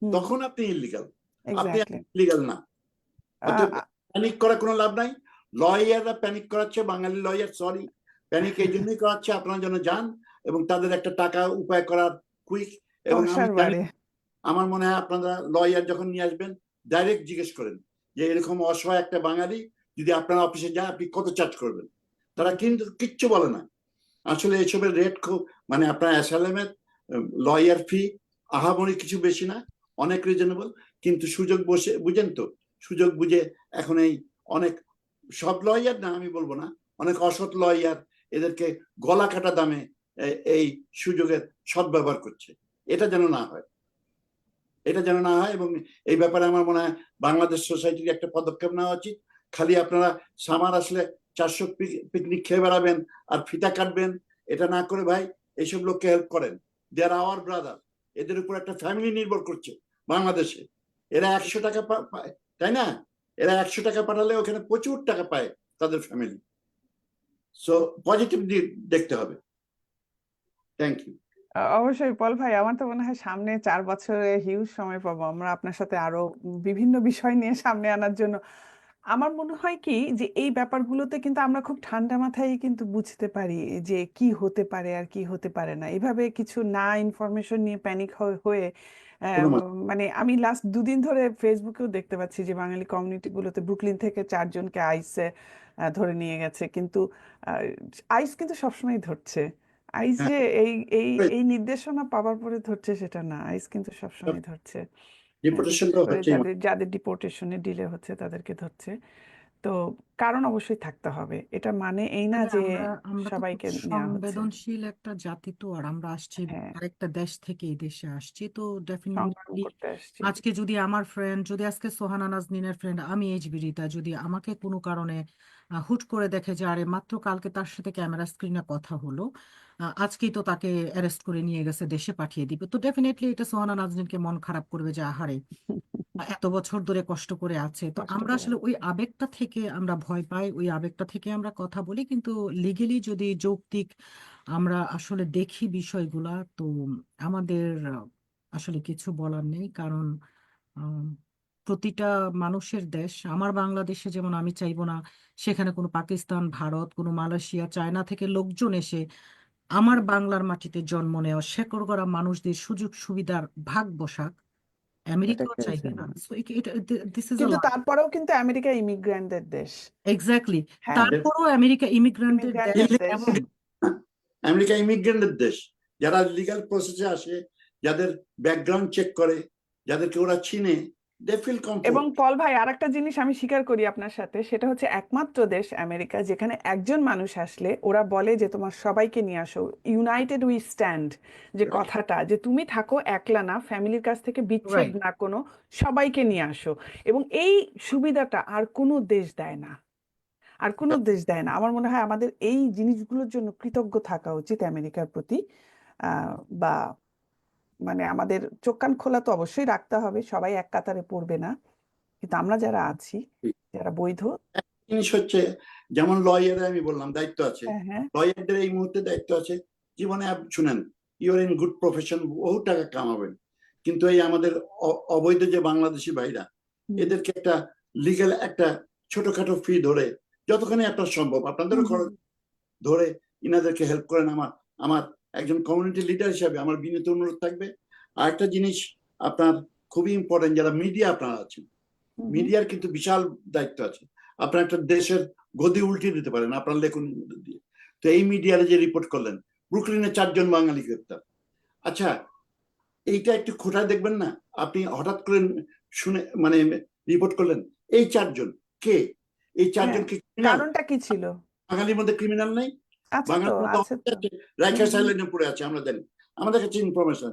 হুম তখন আপনি ইলিগাল, আপনি এক্স্যাক্টলি। ইলিগাল না। অতএব প্যানিক করা কোনো লাভ নাই। লয়াররা প্যানিক করাচ্ছে, বাঙালি লয়ার, সরি, প্যানিক এই জন্যই করাচ্ছে আপনারা যেন যান এবং তাদের একটা টাকা উপায় করার কুইক। এবং আমি সংসার জানি, বাড়ে। আমার মনে হয় আপনারা লয়ার যখন নিয়ে আসবেন, ডাইরেক্ট জিজ্ঞেস করেন যে এরকম অসহায় একটা বাঙালি যদি আপনার অফিসে যায়, আপনি কত চার্জ করবেন। তারা কিন্তু কিচ্ছু বলে না। আসলে এসবের রেট খুব, মানে আপনার অ্যাসাইলামের লয়ার ফি আহামরি কিছু বেশি না, অনেক রিজনেবল। কিন্তু সুযোগ বুঝেন তো, সুযোগ বুঝে এখন এই অনেক, সব লয়ার না আমি বলবো না, অনেক অসৎ লয়ার এদেরকে গলা কাটা দামে এই সুযোগের সদ্ব্যবহার করছে। এটা যেন না হয়, এটা যেন না হয়। এবং এই ব্যাপারে আমার মনে হয় বাংলাদেশ সোসাইটির একটা পদক্ষেপ নেওয়া উচিত। খালি আপনারা সামার আসলে 400 পিকনিক খেয়ে বেড়াবেন আর ফিতা কাটবেন, এটা না করে ভাই এইসব লোককে হেল্প করেন। দে আর আওয়ার ব্রাদার, এদের উপর একটা ফ্যামিলি নির্ভর করছে বাংলাদেশে, এরা 100 টাকা পায়, তাই না? এরা 100 টাকা পাঠালে ওখানে প্রচুর টাকা পায় তাদের ফ্যামিলি। সো পজিটিভ দিক দেখতে হবে। Thank you. অবশ্যই পল ভাই, আমার তো মনে হয় সামনে 4 বছরে হিউজ সময় পাবো আমরা আপনার সাথে আরো বিভিন্ন বিষয় নিয়ে সামনে আনার জন্য। আমার মনে হয় কি যে এই ব্যাপারগুলোতে কিন্তু আমরা খুব ঠান্ডা মাথায় কিন্তু বুঝতে পারি যে কি হতে পারে আর কি হতে পারে না, এভাবে কিছু না ইনফরমেশন নিয়ে প্যানিক হয়ে কোনো মানে মানে আমি লাস্ট 2 দিন ধরে ফেসবুকেও দেখতে পাচ্ছি যে বাঙালি কমিউনিটিগুলোতে ব্রুকলিন থেকে 4 জনকে আইসে ধরে নিয়ে গেছে, কিন্তু আইস কিন্তু সবসময় ধরছে। আইস হ্যাঁ, যে এই এই এই নির্দেশনা পাওয়ার পরে ধরছে সেটা না, আইস কিন্তু সবসময় ধরছে। বিশেষ ডিপোর্টেশনটা করে হচ্ছে যাদের যাদের ডিপোর্টেশনে ডিলে হচ্ছে তাদেরকে ধরছে। তো কারণ অবশ্যই থাকতে হবে, এটা মানে এই না তবে যে আমরা আমরা তো খুব সবাইকে নেওয়া হচ্ছে। সংবেদনশীল একটা জাতি, তো আর আমরা আসছি হ্যাঁ, আরেকটা দেশ থেকে এই দেশে আসছি, তো সংগ্রাম ডেফিনেটলি করতে আসছি। আজকে যদি আমার ফ্রেন্ড, যদি আজকে সোহানা নাজনীনের ফ্রেন্ড আমি এইচবি রিতা, যদি আমাকে কোনো কারণে হুট করে দেখে যে আরে মাত্র কালকে তার সাথে ক্যামেরা স্ক্রিনে কথা হলো, আজকেই তো তাকে অ্যারেস্ট করে নিয়ে গেছে, দেশে পাঠিয়ে দিবে, তো ডেফিনেটলি এটা সোহানা নাজনীনকে মন খারাপ করবে যে আহারে এত বছর ধরে কষ্ট করে আছে। তো কষ্ট আমরা করে আসলে ওই আবেগটা থেকে আমরা ভয় পাই, ওই আবেগটা থেকে আমরা কথা বলি, কিন্তু লিগেলি যদি যৌক্তিক আমরা আসলে দেখি বিষয়গুলা, তো আমাদের আসলে কিছু বলার নেই। কারণ আম, প্রতিটা মানুষের দেশ, আমার বাংলাদেশে যেমন আমি চাইবো না সেখানে কোনো পাকিস্তান, ভারত, কোনো মালয়েশিয়া, চায়না থেকে লোকজন এসে আমার বাংলার মাটিতে জন্ম নেওয়া শেকড় গড়া মানুষদের সুযোগ সুবিধার ভাগ বসাক, এটা আমেরিকাও কেউ চাইবে চাইবে না। না। সো দিস ইজ আ কিন্তু লাই। তারপরেও কিন্তু আমেরিকা ইমিগ্রেন্টদের দেশ। এক্স্যাক্টলি। হ্যাঁ, তারপরও আমেরিকা ইমিগ্রেন্টের দেশ। ইমিগ্রেন্টদের দেশ। এবং আমেরিকা ইমিগ্রেন্টের দেশ, যারা লিগ্যাল প্রসেসে আসে, যাদের ব্যাকগ্রাউন্ড চেক করে, যাদেরকে ওরা চিনে, দে ফিল এবং কমফোর্ট। পল ভাই, আরেকটা জিনিস আমি স্বীকার করি আপনার সাথে, সেটা হচ্ছে একমাত্র দেশ আমেরিকা যেখানে একজন মানুষ আসলে ওরা বলে যে তোমার সবাইকে নিয়ে আসো, ইউনাইটেড উই স্ট্যান্ড, যে কথাটা যে তুমি থাকো একলা না, ফ্যামিলির কাছ থেকে বিচ্ছেদ রাইট। না কোনো, সবাইকে নিয়ে আসো। এবং এই সুবিধাটা আর কোনো দেশ দেয় না, আর কোনো দেশ দেয় না। আমার মনে হয় আমাদের এই জিনিসগুলোর জন্য কৃতজ্ঞ থাকা উচিত আমেরিকার প্রতি। বা মানে আমাদের চোখ কান খোলা তো অবশ্যই রাখতে হবে, সবাই এক কাতারে পড়বে না, কিন্তু আমরা যারা আছি, যারা বৈধ। জিনিস হচ্ছে, যেমন লয়ারে আমি বললাম দায়িত্ব আছে, হ্যাঁ, হ্যাঁ। লয়ারদের এই মুহূর্তে দায়িত্ব আছে। জীবনে শুনেন, ইউর ইন গুড প্রফেশন, বহু টাকা কামাবেন, কিন্তু এই আমাদের অবৈধ যে বাংলাদেশি ভাইরা, এদেরকে একটা লিগ্যাল একটা ছোটখাটো ফি ধরে, যতখানি আপনার সম্ভব আপনাদেরও খরচ ধরে ইনাদেরকে হেল্প করেন। আমার আমার একজন কমিউনিটি লিডার হিসাবে আমার বিনীত অনুরোধ থাকবে। আর একটা জিনিস আপনার খুবই ইম্পর্টেন্ট, যারা মিডিয়া আপনারা আছেন, মিডিয়ার কিন্তু বিশাল দায়িত্ব আছে। আপনার একটা দেশের গদি উল্টে দিতে পারেন আপনার লেখনের মধ্যে দিয়ে। তো এই মিডিয়ারে যে রিপোর্ট করলেন ব্রুকলিনে 4 জন বাঙালি গ্রেপ্তার, আচ্ছা এইটা একটু খোঁটায় দেখবেন না? আপনি হঠাৎ করে শুনে মানে রিপোর্ট করলেন, এই 4 জন কে? এই 4 জন কি ক্রিমিনাল? কারণটা কি ছিল? বাঙালির মধ্যে ক্রিমিনাল নেই? আছে তো, বাঙালির মধ্যে আছে তো। রাইকার্স আইল্যান্ডে পড়ে আছে, আমরা জানি, আমাদের কাছে ইনফরমেশন।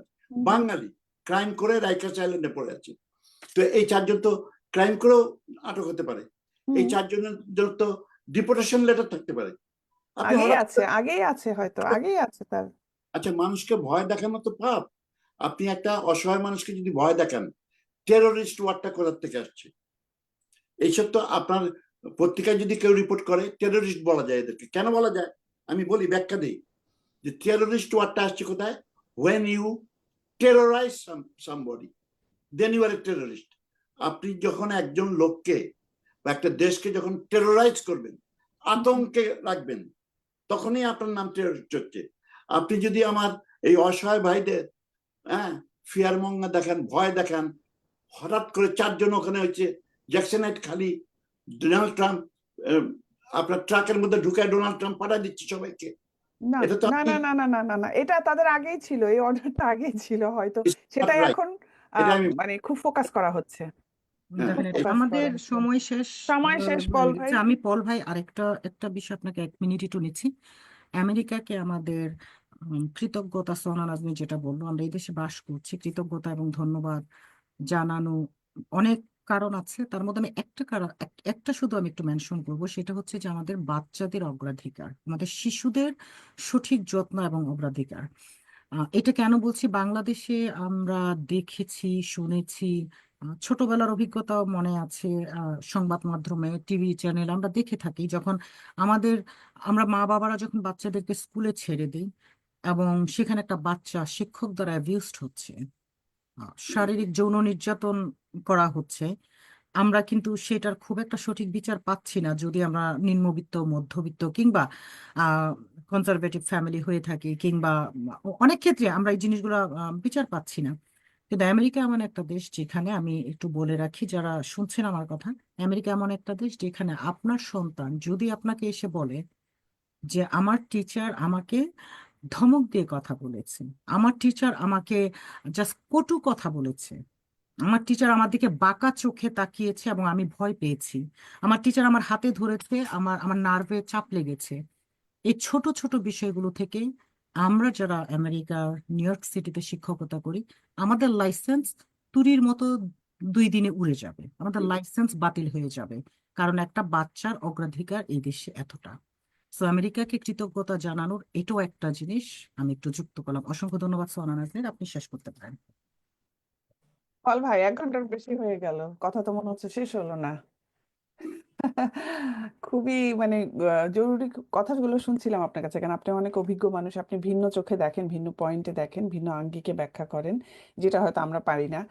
বাঙালি ক্রাইম করে রাইকার্স আইল্যান্ডে পড়ে আছে। তো এই 4 জন তো ক্রাইম করেও আটক হতে পারে। এই 4 জনের জন্য তো ডিপোর্টেশন লেটার থাকতে পারে। আপনি আগেই হঠাৎ আছে, আগেই আছে, হয়তো আগেই আছে তার। আচ্ছা, মানুষকে ভয় দেখানো তো পাপ। আপনি একটা অসহায় মানুষকে যদি ভয় দেখান, টেরোরিস্ট ওয়ার্ডটা কোথা থেকে আসছে? এইসব তো আপনার পত্রিকায় যদি কেউ রিপোর্ট করে, টেরোরিস্ট বলা যায় এদেরকে। কেন বলা যায় আমি বলি, ব্যাখ্যা দিই। যে টেরোরিস্ট ওয়ার্ডটা আসছে কোথায়? when you terrorize somebody, then you are a terrorist. আপনি যখন একজন লোককে বা একটা দেশকে যখন টেরোরাইজ করবেন, আতঙ্কে রাখবেন, তখনই আপনার নাম টেরোরিস্ট হচ্ছে। আপনি যদি আমার এই অসহায় ভাইদের ফিয়ার মঙ্গা দেখান, ভয় দেখান, হঠাৎ করে 4 জন ওখানে হচ্ছে জ্যাকসনাইট খালি, ডোনাল্ড ট্রাম্প আপনার ট্রাকের মধ্যে ঢুকায় ডোনাল্ড ট্রাম্প পাঠায় দিচ্ছে সবাইকে। না, এটা তো না, আপনি না, না, না, না, না, না, এটা তাদের আগেই ছিল, এই অর্ডারটা আগেই ছিল হয়তো, সেটাই রাইট, এখন এটা আমি মানে খুব ফোকাস করা হচ্ছে, খুব ডেফিনেটলি ফোকাস আমাদের করা হচ্ছে। সময় শেষ সময় শেষ হয়ে পল ভাই। গেছে। আমি পল ভাই আরেকটা একটা বিষয় আপনাকে 1 মিনিট একটু নিচ্ছি। আমেরিকাকে আমাদের কৃতজ্ঞতা, সোহানা নাজনী যেটা বললো, আমরা এই দেশে বাস করছি, কৃতজ্ঞতা এবং ধন্যবাদ জানানো অনেক কারণ আছে। তার মধ্যে আমি একটা কারণ, একটা শুধু আমি একটু মেনশন করব, সেটা হচ্ছে যে আমাদের বাচ্চাদের অগ্রাধিকার, আমাদের শিশুদের সঠিক যত্ন এবং অগ্রাধিকার। এটা কেন বলছি? বাংলাদেশে আমরা দেখেছি, শুনেছি ছোটবেলার অভিজ্ঞতাও মনে আছে। সংবাদ মাধ্যমে, টিভি চ্যানেল আমরা দেখে থাকি যখন আমাদের আমরা মা বাবারা যখন বাচ্চাদেরকে স্কুলে ছেড়ে দিই এবং সেখানে একটা বাচ্চা শিক্ষক দ্বারা অ্যাবিউজড হচ্ছে, শারীরিক যৌন নির্যাতন করা হচ্ছে, আমরা কিন্তু সেটার খুব একটা সঠিক বিচার পাচ্ছি না যদি আমরা নিম্নবিত্ত, মধ্যবিত্ত কিংবা কনজারভেটিভ ফ্যামিলি হয়ে থাকি, কিংবা অনেক ক্ষেত্রে আমরা এই জিনিসগুলো বিচার পাচ্ছি না। কিন্তু আমেরিকা এমন একটা দেশ যেখানে, আমি একটু বলে রাখি যারা শুনছেন আমার কথা, আমেরিকা এমন একটা দেশ যেখানে আপনার সন্তান যদি আপনাকে এসে বলে যে আমার টিচার আমাকে ধমক দিয়ে কথা বলেছে, আমার টিচার আমাকে জাস্ট কটু কথা বলেছে, আমার টিচার আমার দিকে বাঁকা চোখে তাকিয়েছে এবং আমি ভয় পেয়েছি, আমার টিচার আমার হাতে ধরেছে, আমার আমার নার্ভে চাপ লেগেছে, এই ছোট ছোট বিষয়গুলো থেকে আমরা যারা আমেরিকার নিউ ইয়র্ক সিটিতে শিক্ষকতা করি, আমাদের লাইসেন্স তুরির মতো 2 দিনে উড়ে যাবে, আমাদের লাইসেন্স বাতিল হয়ে যাবে, কারণ একটা বাচ্চার অগ্রাধিকার এই দেশে এতটা। সো আমেরিকাকে কৃতজ্ঞতা জানানোর এটাও একটা জিনিস আমি একটু যুক্ত করলাম। অসংখ্য ধন্যবাদ সোহানা নাজনীন, আপনি শেষ করতে পারেন। বল ভাই, 1 ঘন্টার বেশি হয়ে গেল, কথা তো মনে হচ্ছে শেষ হলো না। খুবই মানে জরুরি কথাগুলো শুনছিলাম আপনার কাছে, কারণ আপনি অনেক অভিজ্ঞ মানুষ, আপনি ভিন্ন চোখে দেখেন, ভিন্ন পয়েন্টে দেখেন, ভিন্ন আঙ্গিকে ব্যাখ্যা করেন, যেটা হয়তো আমরা পারি না।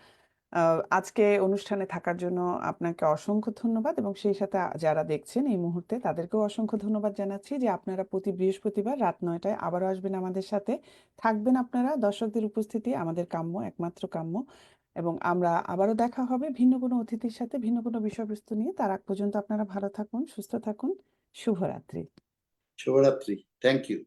আজকে অনুষ্ঠানে থাকার জন্য আপনাকে অসংখ্য ধন্যবাদ, এবং সেই সাথে যারা দেখছেন এই মুহূর্তে তাদেরকেও অসংখ্য ধন্যবাদ জানাচ্ছি যে আপনারা প্রতি বৃহস্পতিবার রাত 9টায় আবারও আসবেন আমাদের সাথে, থাকবেন আপনারা। দর্শকদের উপস্থিতি আমাদের কাম্য, একমাত্র কাম্য। এবং আমরা আবারও দেখা হবে ভিন্ন কোনো অতিথির সাথে, ভিন্ন কোনো বিষয়বস্তু নিয়ে। তার আগ পর্যন্ত আপনারা ভালো থাকুন, সুস্থ থাকুন। শুভরাত্রি। শুভরাত্রি। Thank you.